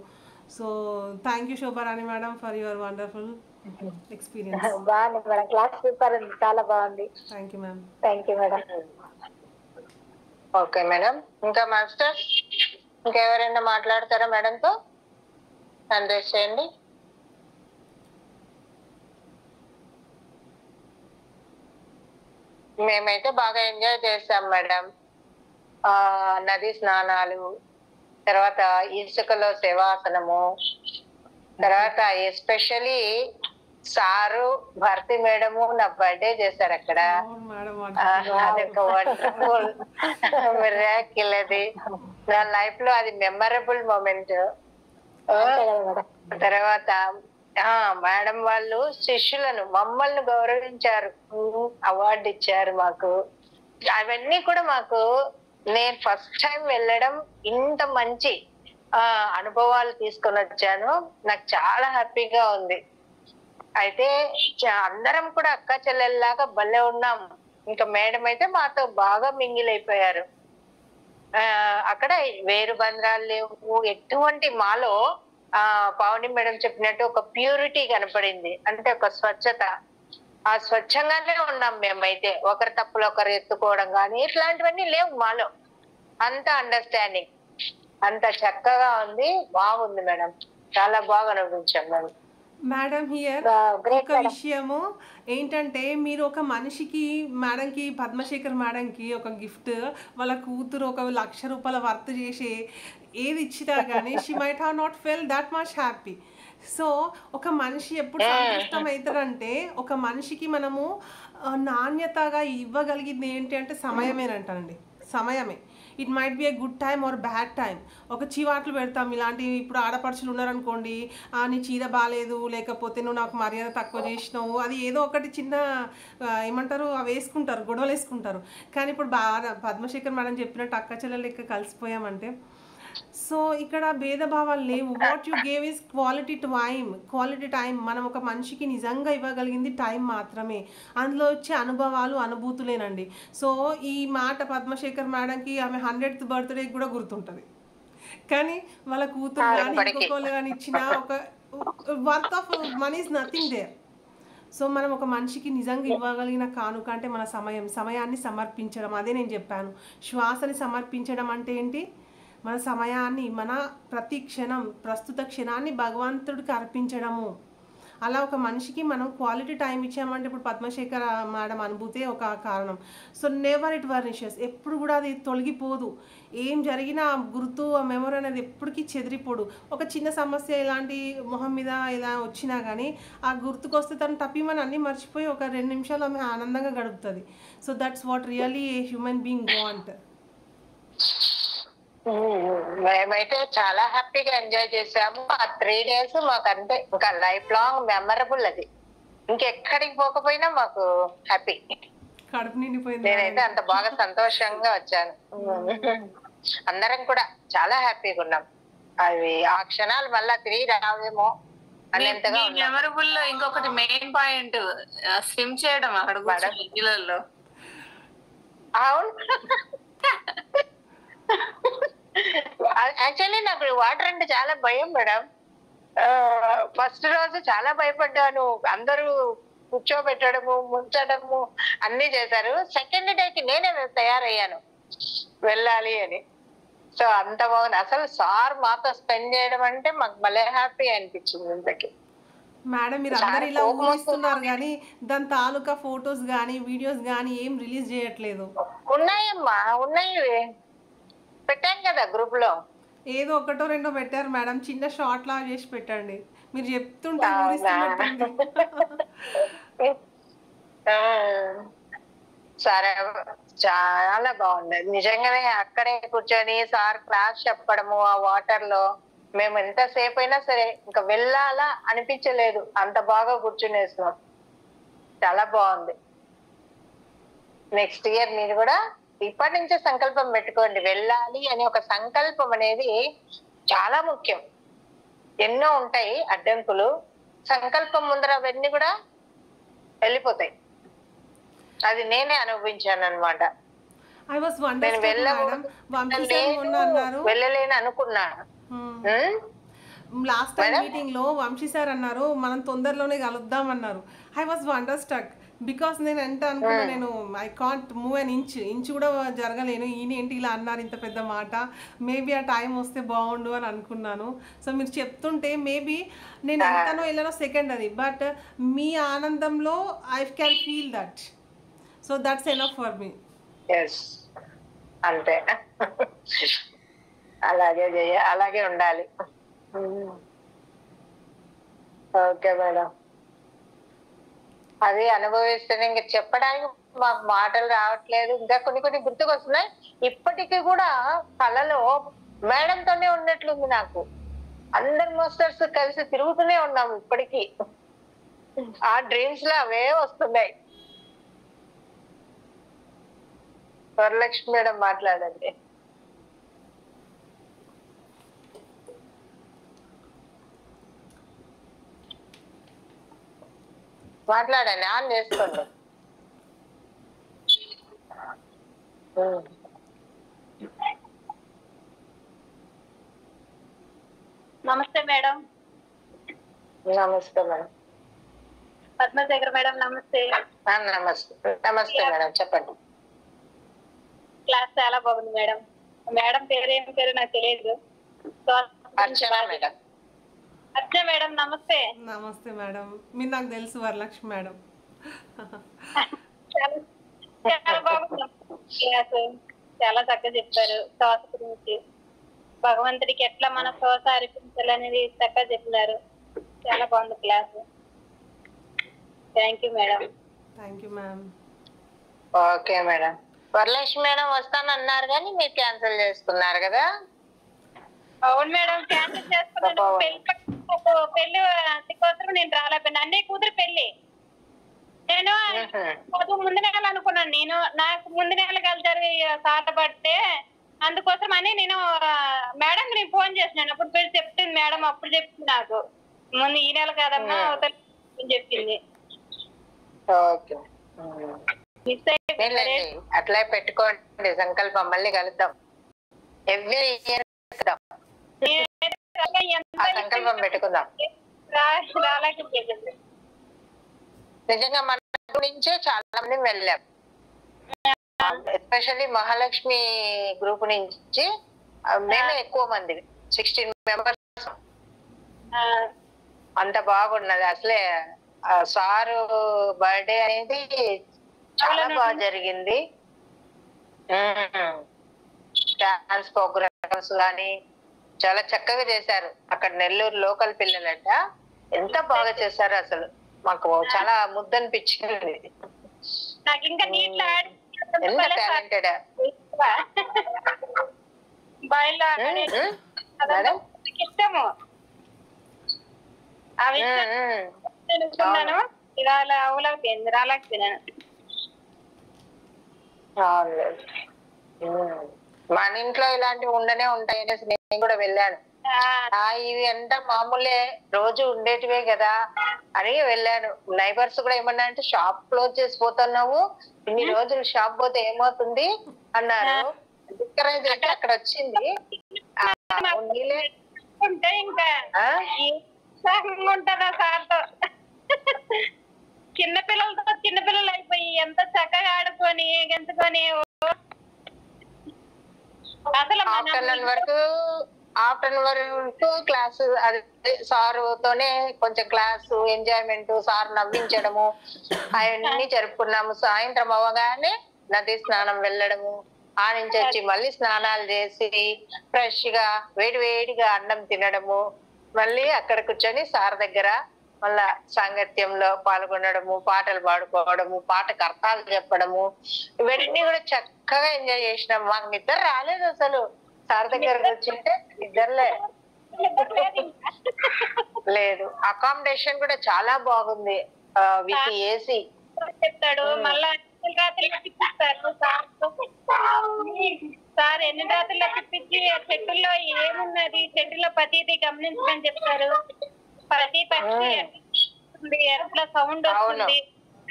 So thank you Shobharani madam for your wonderful experience. బాగుంది మేడం, క్లాస్ సూపర్ ఉంది, చాలా బాగుంది. Thank you ma'am. Thank you madam. Okay madam. ఇంకా మాస్టర్ ఇంకెవరైనా మాట్లాడతారా మేడంతో? హ్యాండ్ రైజ్ చేయండి. మేమైతే బాగా ఎంజాయ్ చేస్తాం మేడం. నది స్నానాలు, తర్వాత ఇసుకలో శివాసనము, తర్వాత ఎస్పెషలీ సారు భర్తీ మేడము నా బర్త్డే చేశారు అక్కడ. అదొక వండర్ఫుల్ మిరాకిల్. అది నా లైఫ్ లో అది మెమరబుల్ మూమెంట్. తర్వాత మేడం వాళ్ళు శిష్యులను మమ్మల్ని గౌరవించారు, అవార్డు ఇచ్చారు మాకు. అవన్నీ కూడా మాకు, నేను ఫస్ట్ టైం వెళ్ళడం ఇంత మంచి అనుభవాలు తీసుకొని వచ్చాను. నాకు చాలా హ్యాపీగా ఉంది. అయితే అందరం కూడా అక్క చెల్లెల్లాగా భలే ఉన్నాం. ఇంకా మేడం అయితే మాతో బాగా మింగిల్ అయిపోయారు. అక్కడ వేరు బంధాలు లేవు, ఎటువంటి మాలో పావని మేడం చెప్పినట్టు ఒక ప్యూరిటీ కనపడింది, అంటే ఒక స్వచ్ఛత. ఆ స్వచ్ఛంగానే ఉన్నాం మేమైతే. ఒకరి తప్పులు ఒకరు ఎత్తుకోవడం కానీ ఇట్లాంటివన్నీ లేవు మాలో. అంత అండర్స్టాండింగ్, అంత చక్కగా ఉంది, బాగుంది మేడం. చాలా బాగా అనిపించాం మేము. మేడం హియర్ ఒక విషయము ఏంటంటే, మీరు ఒక మనిషికి, మేడంకి, పద్మశేఖర్ మేడంకి ఒక గిఫ్ట్, వాళ్ళ కూతురు ఒక 1,00,000 రూపాయల వర్త్ చేసి ఏది ఇచ్చినా కానీ she might have not fell that much happy. So ఒక మనిషి ఎప్పుడు సంతుష్టం అవుతారంటే, ఒక మనిషికి మనము నాణ్యతగా ఇవ్వగలిగింది ఏంటి అంటే సమయమేనంటండి, సమయమే. It might be a good time or bad time. ఒక చీవాట్లు పెడతాం ఇలాంటివి. ఇప్పుడు ఆడపడుచులు ఉన్నారనుకోండి, నీ చీర బాగాలేదు, లేకపోతే నువ్వు నాకు మర్యాద తక్కువ చేసినావు, అది ఏదో ఒకటి చిన్న ఏమంటారు అవి వేసుకుంటారు, గొడవలు వేసుకుంటారు. కానీ ఇప్పుడు బాగా పద్మశేఖర్ మేడం చెప్పినట్టు అక్క చెల్లెలు లెక్క కలిసిపోయామంటే, సో ఇక్కడ భేదభావాలు లేవు. What you gave is quality time. మనం ఒక మనిషికి నిజంగా ఇవ్వగలిగింది టైం మాత్రమే. అందులో వచ్చే అనుభవాలు, అనుభూతులేనండి. సో ఈ మాట పద్మశేఖర్ మేడంకి ఆమె 100th బర్త్డే కూడా గుర్తుంటుంది, కానీ వాళ్ళ కూతురు కానీ ఇంకొకళ్ళు కానీ ఇచ్చిన ఒక worth of money is nothing there. So మనం ఒక మనిషికి నిజంగా ఇవ్వగలిగిన కానుక అంటే మన సమయాన్ని సమర్పించడం. అదే నేను చెప్పాను, శ్వాసని సమర్పించడం అంటే ఏంటి, మన సమయాన్ని, మన ప్రతి క్షణం, ప్రస్తుత క్షణాన్ని భగవంతుడికి అర్పించడము. అలా ఒక మనిషికి మనం క్వాలిటీ టైం ఇచ్చామంటే, ఇప్పుడు పద్మశేఖర్ మేడం అనుభూతే ఒక కారణం. సో నెవర్ ఇట్ వర్నిషెస్, ఎప్పుడు కూడా అది తొలగిపోదు. ఏం జరిగినా గుర్తు, మెమొరీ అనేది ఎప్పటికీ చెదిరిపోడు. ఒక చిన్న సమస్య ఇలాంటి మొహం మీద ఇలా వచ్చినా కానీ ఆ గుర్తుకొస్తే తను తప్పిమని అన్నీ మర్చిపోయి ఒక 2 నిమిషాలు ఆమె ఆనందంగా గడుపుతుంది. So that's what really a human being want. మేమైతే చాలా హ్యాపీగా ఎంజాయ్ చేసాము. ఆ 3 days మాకు అంతే, ఇంకా లైఫ్ లాంగ్ మెమరబుల్. అది ఇంకెక్కడికి పోకపోయినా మాకు హ్యాపీ, కడుపు నిండిపోయింది. నేనైతే అంత బాగా సంతోషంగా వచ్చాను. అందరం కూడా చాలా హ్యాపీగా ఉన్నాం. అవి ఆ క్షణాలు మళ్ళా తిరిగి రావేమో అనేంతగా మెమరబుల్. ఇంకొకటి మెయిన్ పాయింట్, స్విమ్ చేయడం అక్కడ నీళ్ళల్లో. అవును, యాక్చువల్లీ నాకు వాటర్ అంటే చాలా భయం మేడం. ఫస్ట్ రోజు చాలా భయపడ్డాను. అందరూ కూర్చోబెట్టడము, ముంచడము అన్ని చేశారు. సెకండ్ డేకి నేనే తయారయ్యాను వెళ్ళాలి అని. సో అంత బాగుంది. అసలు సార్ మాతో స్పెండ్ చేయడం అంటే మాకు భలే హ్యాపీ అనిపించింది. ఇంతకి మేడం మీరు అందరు ఇలా ఊహిస్తున్నారు కానీ దాని తాలూకా ఫొటోస్ కానీ వీడియోస్ కానీ ఏం రిలీజ్ చేయట్లేదు. ఉన్నాయమ్మా, ఉన్నాయి, పెట్టాను కదా గ్రూప్ లో. ఏదో ఒకటో రెండో పెట్టారు మేడం, చిన్న షార్ట్ లా చేసి పెట్టండి. మీరు చెప్తుంటే సరే, చాలా బాగుంది నిజంగానే. అక్కడే కూర్చొని సార్ క్లాస్ చెప్పడము ఆ వాటర్ లో, మేము ఎంతసేపు అయినా సరే ఇంకా వెళ్ళాలా అనిపించలేదు, అంత బాగా కూర్చునేస్తున్నాం. చాలా బాగుంది. నెక్స్ట్ ఇయర్ మీరు కూడా ఇప్పటి నుంచే సంకల్పం పెట్టుకోండి. వెళ్ళాలి అనే ఒక సంకల్పం అనేది చాలా ముఖ్యం. ఎన్నో ఉంటాయి అడ్డంకులు, సంకల్పం ముందర అవన్నీ కూడా వెళ్ళిపోతాయి. అది నేనే అనుభవించాను అనమాట. ఐ వాస్ నేను వండర్స్టక్ మేడం. వంశీ సార్ మొన్న అన్నారు, వెళ్ళలేను అనుకున్నాను. Last time madam? మీటింగ్ లో వంశీ సార్ అన్నారు మనం తొందరలోనే కలుద్దాం అన్నారు. ఐ వాస్ వండర్స్టక్ బికాస్ నేను ఎంత అనుకున్నా, నేను I can't move on inch కూడా జరగలేను. ఈయన ఏంటి ఇలా అన్నారు, ఇంత పెద్ద మాట, మేబీ ఆ టైం వస్తే బాగుండు అని అనుకున్నాను. సో మీరు చెప్తుంటే మేబీ నేను ఎంతనో వెళ్ళానో సెకండ్ అది, బట్ మీ ఆనందంలో I can feel that. So that's enough for me. Yes, అంతే. అలాగే ఉండాలి. Okay madam. అది అనుభవిస్తేనే ఇంకా చెప్పడానికి మాకు మాటలు రావట్లేదు. ఇంకా కొన్ని గుర్తుకు వస్తున్నాయి. ఇప్పటికీ కూడా కళలో మేడంతోనే ఉన్నట్లుంది నాకు. అందరు మాస్టర్స్ కలిసి తిరుగుతూనే ఉన్నాము ఇప్పటికీ. ఆ డ్రీమ్స్ లో అవే వస్తున్నాయి. వరలక్ష్మి మేడం మాట్లాడండి. మాట్లాడండి, ఆన్ చేసుకోండి. నమస్తే మేడం. నమస్తే మేడం. పద్మశేఖర్ మేడం నమస్తే. నమస్తే మేడం, చెప్పండి. క్లాస్ చాలా బాగుంది మేడం. మేడం పేరు ఏం పేరు నాకు తెలియదు. అర్చన మేడం. అర్చన మేడం నమస్తే. నమస్తే మేడం, మీరు నాకు తెలుసు వరలక్ష్మి మేడం. చాలా బాగుంది క్లాస్, చాలా చక్కగా చెప్పారు. శ్వాస గురించి, భగవంతుడికి ఎట్లా మన శ్వాస అర్పించాలనేది చక్కగా చెప్పినారు. చాలా బాగుంది class. Thank you madam. Thank you ma'am. Okay madam. Varalakshmi madam వస్తానన్నారు కానీ మీరు క్యాన్సిల్ చేసుకున్నారు కదా? అవును మేడం, క్యాన్సిల్ చేసుకున్నాను. పెళ్లి కోసం నేను రాలేకపోయినా. అన్నయ్య కూతురు పెళ్లి నేను ముందు నెలలు అనుకున్నాను. నాకు ముందు నెలలు కలిసారు సార్ పడితే, అందుకోసం అని నేను మేడం నేను ఫోన్ చేసినాను. అప్పుడు చెప్తుంది మేడం, అప్పుడు చెప్తుంది నాకు ముందు ఈ నెల కాదమ్మా చెప్పింది. ఓకే, అట్లా పెట్టుకోండి సంకల్పం. మళ్ళీ కలుద్దాం. ఎవ్రీ ఇయర్ సంకల్పం పెట్టుకుందాం. నిజంగా మన నుంచే చాలా మంది వెళ్ళాం. ఎస్పెషల్లీ మహాలక్ష్మి గ్రూప్ నుంచి మేమే ఎక్కువ మంది, 16 మెంబర్స్. అంత బాగున్నది అసలే. సారు బర్త్డే అనేది చాలా బాగా జరిగింది. డాన్స్ ప్రోగ్రామ్స్ కానీ చాలా చక్కగా చేశారు. అక్కడ నెల్లూరు లోకల్ పిల్లలంట, ఎంత బాగా చేశారు అసలు. మాకు చాలా ముద్దనిపించింది. ఎంత టాలెంటెడ్. ఇష్టము అవి ఇవాళ అవులైపోయింది, రాలేకపోయినాను. మన ఇంట్లో ఇలాంటివి ఉండనే ఉంటాయి అనేసి నేను కూడా వెళ్ళాను. ఇవి ఎంత మామూలే, రోజు ఉండేటివే కదా అని వెళ్ళాను. నైబర్స్ కూడా ఏమన్నా అంటే షాప్ క్లోజ్ చేసిపోతున్నావు, ఇన్ని రోజులు షాప్ పోతే ఏమవుతుంది అన్నారు. అక్కడ వచ్చింది ఉంటే ఇంకా ఉంటుందా సార్తో. చిన్నపిల్లలు అయిపోయి ఎంత చక్కగా ఆడుకొని గెంతుకొని అసలు ఆఫ్టర్నూన్ వరకు క్లాస్, అది సారుతోనే కొంచెం క్లాసు ఎంజాయ్మెంట్, సార్ నవ్వించడము అవన్నీ జరుపుకున్నాము. సాయంత్రం అవ్వగానే నది స్నానం వెళ్ళడము, ఆ నుంచి వచ్చి మళ్ళీ స్నానాలు చేసి ఫ్రెష్ గా వేడిగా అన్నం తినడము, మళ్ళీ అక్కడ కూర్చొని సార్ దగ్గర మళ్ళా సాంగత్యంలో పాల్గొనడము, పాటలు పాడుకోవడము, పాటకు అర్థాలు చెప్పడము, ఇవన్నీ కూడా చక్కగా ఎంజాయ్ చేసినాం. మాకు నిద్ర రాలేదు అసలు. సార్ దగ్గర కూర్చుంటే నిద్రలే లేదు. అకామిడేషన్ కూడా చాలా బాగుంది, విత్ ఏసీ. చెప్తాడు మళ్ళా రాత్రులు తిప్పిస్తారు సార్. ఎన్ని రాత్రులు తిప్పించి చెట్టుల్లో ఏమున్నది, చెట్టులో ప్రతిదీ గమనించమని చెప్తారు. ప్రతి పక్షి ఎట్లా సౌండ్ వస్తుంది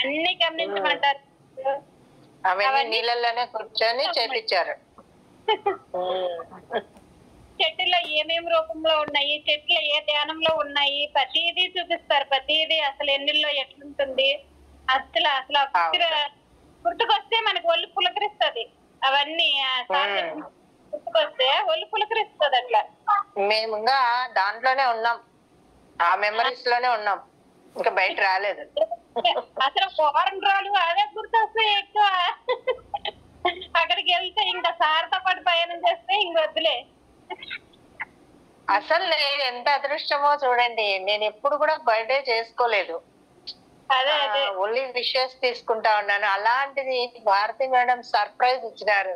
అన్ని గమనించమంటారు. అవన్నీ నీళ్ళలోనే కూర్చొని చేపించారు. చెట్టులో ఏమేమి రూపంలో ఉన్నాయి, చెట్లు ఏ ధ్యానంలో ఉన్నాయి, ప్రతిదీ చూపిస్తారు. ప్రతిదీ అసలు ఎన్నిల్లో ఎట్లుంటుంది అసలు అసలు గుర్తుకొస్తే మనకు ఒళ్ళు పులకరిస్తుంది. అవన్నీ గుర్తుకొస్తే ఒళ్ళు పులకరిస్తుంది. అట్లా మేము ఇంకా దాంట్లోనే ఉన్నాం, ఆ మెమరీస్ లోనే ఉన్నాం, ఇంకా బయట రాలేదు. అసలు ఫారెన్ రాలు అదే గుర్తొస్తాయి ఎక్కువ. అక్కడికి వెళ్తే ఇంకా సార్తో పాటు ప్రయాణం చేస్తే ఇంక వద్దులే. అసలు నేను ఎంత అదృష్టమో చూడండి, నేను ఎప్పుడు కూడా బర్త్డే చేసుకోలేదు, ఓన్లీ విషెస్ తీసుకుంటా ఉన్నాను. అలాంటిది భారతి మేడం సర్ప్రైజ్ ఇచ్చినారు,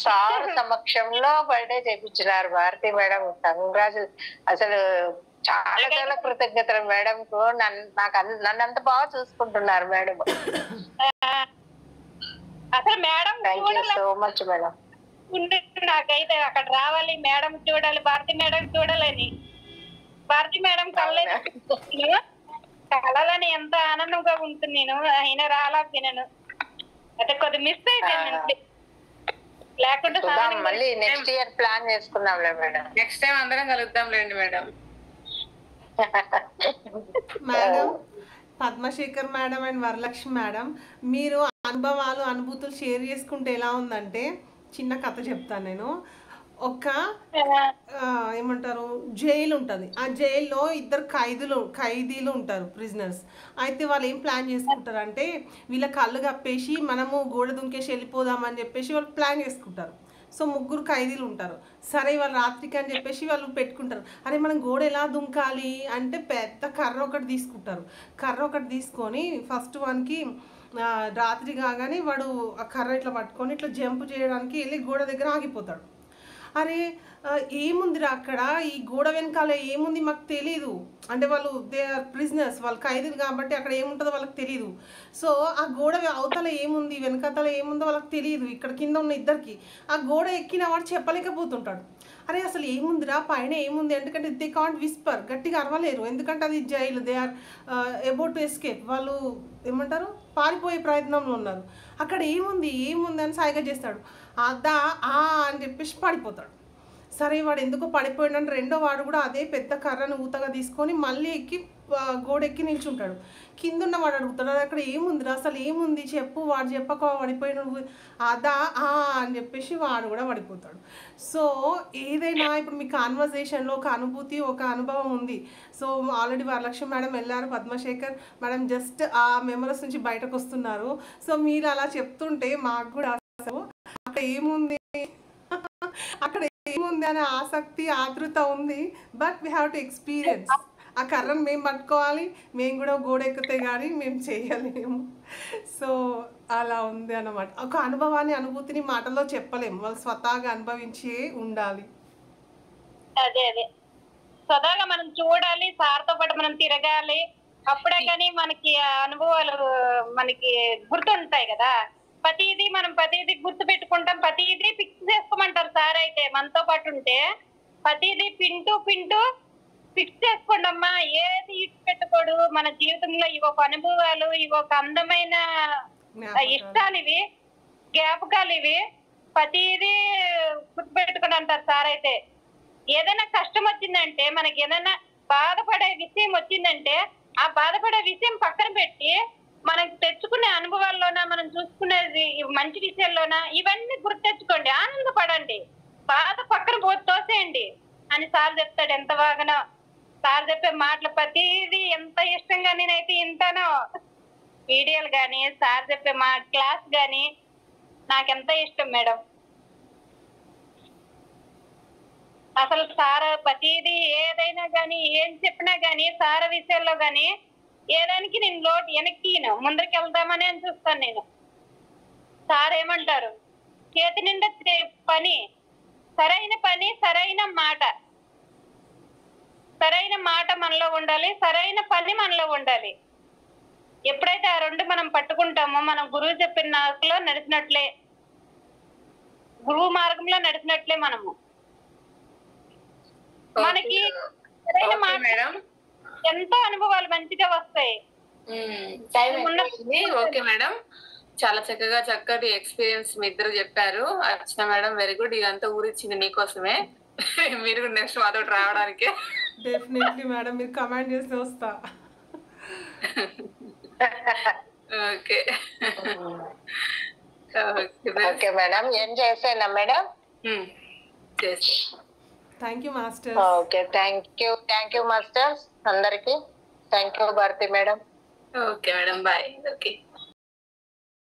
సార్ సమక్షంలో బర్త్డే చేయించినారు. Bharathi madam congratulation. అసలు చాలా చాలా కృతజ్ఞతలు మేడం కు. నన్ను అంత బాగా చూసుకుంటున్నారు మేడం. అసలు madam thank you so much madam. నాకైతే అక్కడ రావాలి, మేడం చూడాలి, భారతి మేడం చూడాలని. భారతి మేడం కళలని ఎంత ఆనందంగా ఉంటుంది. నేను అయినా రాలేకపోయినాను, అయితే కొద్ది మిస్ అయిపోయాను. లేకుంటే మళ్ళీ నెక్స్ట్ ఇయర్ ప్లాన్ చేసుకుందాంలే మేడం. నెక్స్ట్ టైం అందరం కలుద్దాంలేండి madam. Madam Padmashekhar madam and Varalakshmi madam, మీరు అనుభవాలు అనుభూతులు షేర్ చేసుకుంటే ఎలా ఉందంటే, చిన్న కథ చెప్తాను నేను. ఒక ఏమంటారు జైలు ఉంటుంది, ఆ జైల్లో ఇద్దరు ఖైదీలు ఉంటారు, ప్రిజనర్స్. అయితే వాళ్ళు ఏం ప్లాన్ చేసుకుంటారు అంటే, వీళ్ళ కళ్ళు కప్పేసి మనము గోడ దుంకేసి వెళ్ళిపోదామని చెప్పేసి వాళ్ళు ప్లాన్ చేసుకుంటారు. సో ముగ్గురు ఖైదీలు ఉంటారు. సరే వాళ్ళు రాత్రికి అని చెప్పేసి వాళ్ళు పెట్టుకుంటారు. అరే మనం గోడ ఎలా దుంకాలి అంటే పెద్ద కర్ర ఒకటి తీసుకుంటారు. కర్ర ఒకటి తీసుకొని ఫస్ట్ వానికి రాత్రి కాగానే వాడు ఆ కర్ర ఇట్లా పట్టుకొని ఇట్లా జంప్ చేయడానికి వెళ్ళి గోడ దగ్గర ఆగిపోతాడు. అరే ఏముందిరా అక్కడ, ఈ గోడ వెనకాల ఏముంది మాకు తెలీదు అంటే, వాళ్ళు దే ఆర్ ప్రిజనర్స్, వాళ్ళు ఖైదీలు కాబట్టి అక్కడ ఏముంటుందో వాళ్ళకి తెలియదు. సో ఆ గోడ అవతల ఏముంది వెనకాతల ఏముందో వాళ్ళకి తెలియదు. ఇక్కడ కింద ఉన్న ఇద్దరికి ఆ గోడ ఎక్కిన వాడు చెప్పలేకపోతుంటాడు. అరే అసలు ఏముందిరా పైన ఏముంది, ఎందుకంటే దే కాంట్ విస్పర్, గట్టిగా అరవలేరు, ఎందుకంటే అది jail, they are about to escape, వాళ్ళు ఏమంటారు పారిపోయే ప్రయత్నంలో ఉన్నారు. అక్కడ ఏముంది అని సాయిగా చేస్తాడు. అదా అని చెప్పేసి పడిపోతాడు. సరే వాడు ఎందుకో పడిపోయాడని రెండో వాడు కూడా అదే పెద్ద కర్రను ఊతగా తీసుకొని మళ్ళీ ఎక్కి గోడ ఎక్కి నిల్చుంటాడు. కింద ఉన్న వాడు అడుగుతాడు, అక్కడ ఏముందిరా అసలు ఏముంది చెప్పు, వాడు చెప్పక పడిపోయిన అదా అని చెప్పేసి వాడు కూడా పడిపోతాడు. సో ఏదైనా ఇప్పుడు మీ కాన్వర్జేషన్లో ఒక అనుభూతి ఒక అనుభవం ఉంది. సో ఆల్రెడీ వరలక్ష్మి మేడం వెళ్ళారు, పద్మశేఖర్ మేడం జస్ట్ ఆ మెమరీస్ నుంచి బయటకు వస్తున్నారు. సో మీరు అలా చెప్తుంటే మాకు కూడా అసలు అక్కడ ఏముంది అనే ఆసక్తి ఆతృత ఉంది. But we have to experience. ఆ కర్రను మేము పట్టుకోవాలి, మేము కూడా గోడ ఎక్కితే కానీ మేము చేయలేము. సో అలా ఉంది అన్నమాట. ఒక అనుభవాన్ని అనుభూతిని మాటల్లో చెప్పలేము, వాళ్ళు స్వతహాగా అనుభవించే ఉండాలి. అదే స్వతహాగా మనం చూడాలి, సార్తో పాటు మనం తిరగాలి, అప్పుడే కానీ మనకి అనుభవాలు మనకి గుర్తుంటాయి కదా. ప్రతిదీ గుర్తు పెట్టుకుంటాం, ప్రతిదీ ఫిక్స్ చేసుకోమంటారు సార్. అయితే మనతో పాటు ఉంటే ప్రతిదీ పింటూ ఫిక్స్ చేసుకోండి అమ్మా, ఏది ఇటు పెట్టుకోడు. మన జీవితంలో ఇవి ఒక అనుభవాలు, ఇవి ఒక అందమైన ఇష్టాలు, ఇవి జ్ఞాపకాలు, ఇవి ప్రతిదీ గుర్తు పెట్టుకుని అంటారు సార్. అయితే ఏదైనా కష్టం వచ్చిందంటే, మనకి ఏదైనా బాధపడే విషయం వచ్చిందంటే, ఆ బాధపడే విషయం పక్కన పెట్టి మనం తెచ్చుకునే అనుభవాల్లోనా, మనం చూసుకునేది మంచి విషయాల్లోనా, ఇవన్నీ గుర్తు తెచ్చుకోండి, ఆనందపడండి, బాధ పక్కన తోసేయండి అని సార్ చెప్తాడు. ఎంత బాగానో సార్ చెప్పే మాటలు ప్రతిదీ ఎంత ఇష్టంగా నేనైతే వింటానో. వీడియోలు కానీ సార్ చెప్పే మా క్లాస్ కానీ నాకెంత ఇష్టం మేడం. అసలు సార్ ప్రతిదీ ఏదైనా గానీ ఏం చెప్పినా గానీ సార్ విషయంలో గానీ ఏదానికి నేను లోటు వెనక్కి ముందరికి వెళ్దామని అని చూస్తాను నేను. సార్ ఏమంటారు, చేతి నిండా పని, సరైన మాట, సరైన మాట మనలో ఉండాలి, సరైన పని మనలో ఉండాలి. ఎప్పుడైతే ఆ రెండు మనం పట్టుకుంటామో మనం గురువు చెప్పిన నాకులో నడిచినట్లే, గురువు మార్గంలో నడిచినట్లే. మనము మనకి సరైన మాట ఎంతో అనుభవాలు మంచిగా వస్తాయి. ఓకే మేడం, చాలా చక్కటి ఎక్స్పీరియన్స్ మీ ఇద్దరు చెప్పారు. అర్చన మేడం వెరీ గుడ్. ఇదంతా ఊరిచ్చింది నీకోసమే, మీరు నెక్స్ట్ మాతో రావడానికి. డెఫినెట్లీ మేడం, మీరు కమాండ్ చేస్తే వస్తా. ఓకే ఓకే మేడం, ఏం చేసేనా madam? Thank you master. Okay, thank you masters అందరికి. Thank you Bharathi madam. Okay madam, bye. Okay.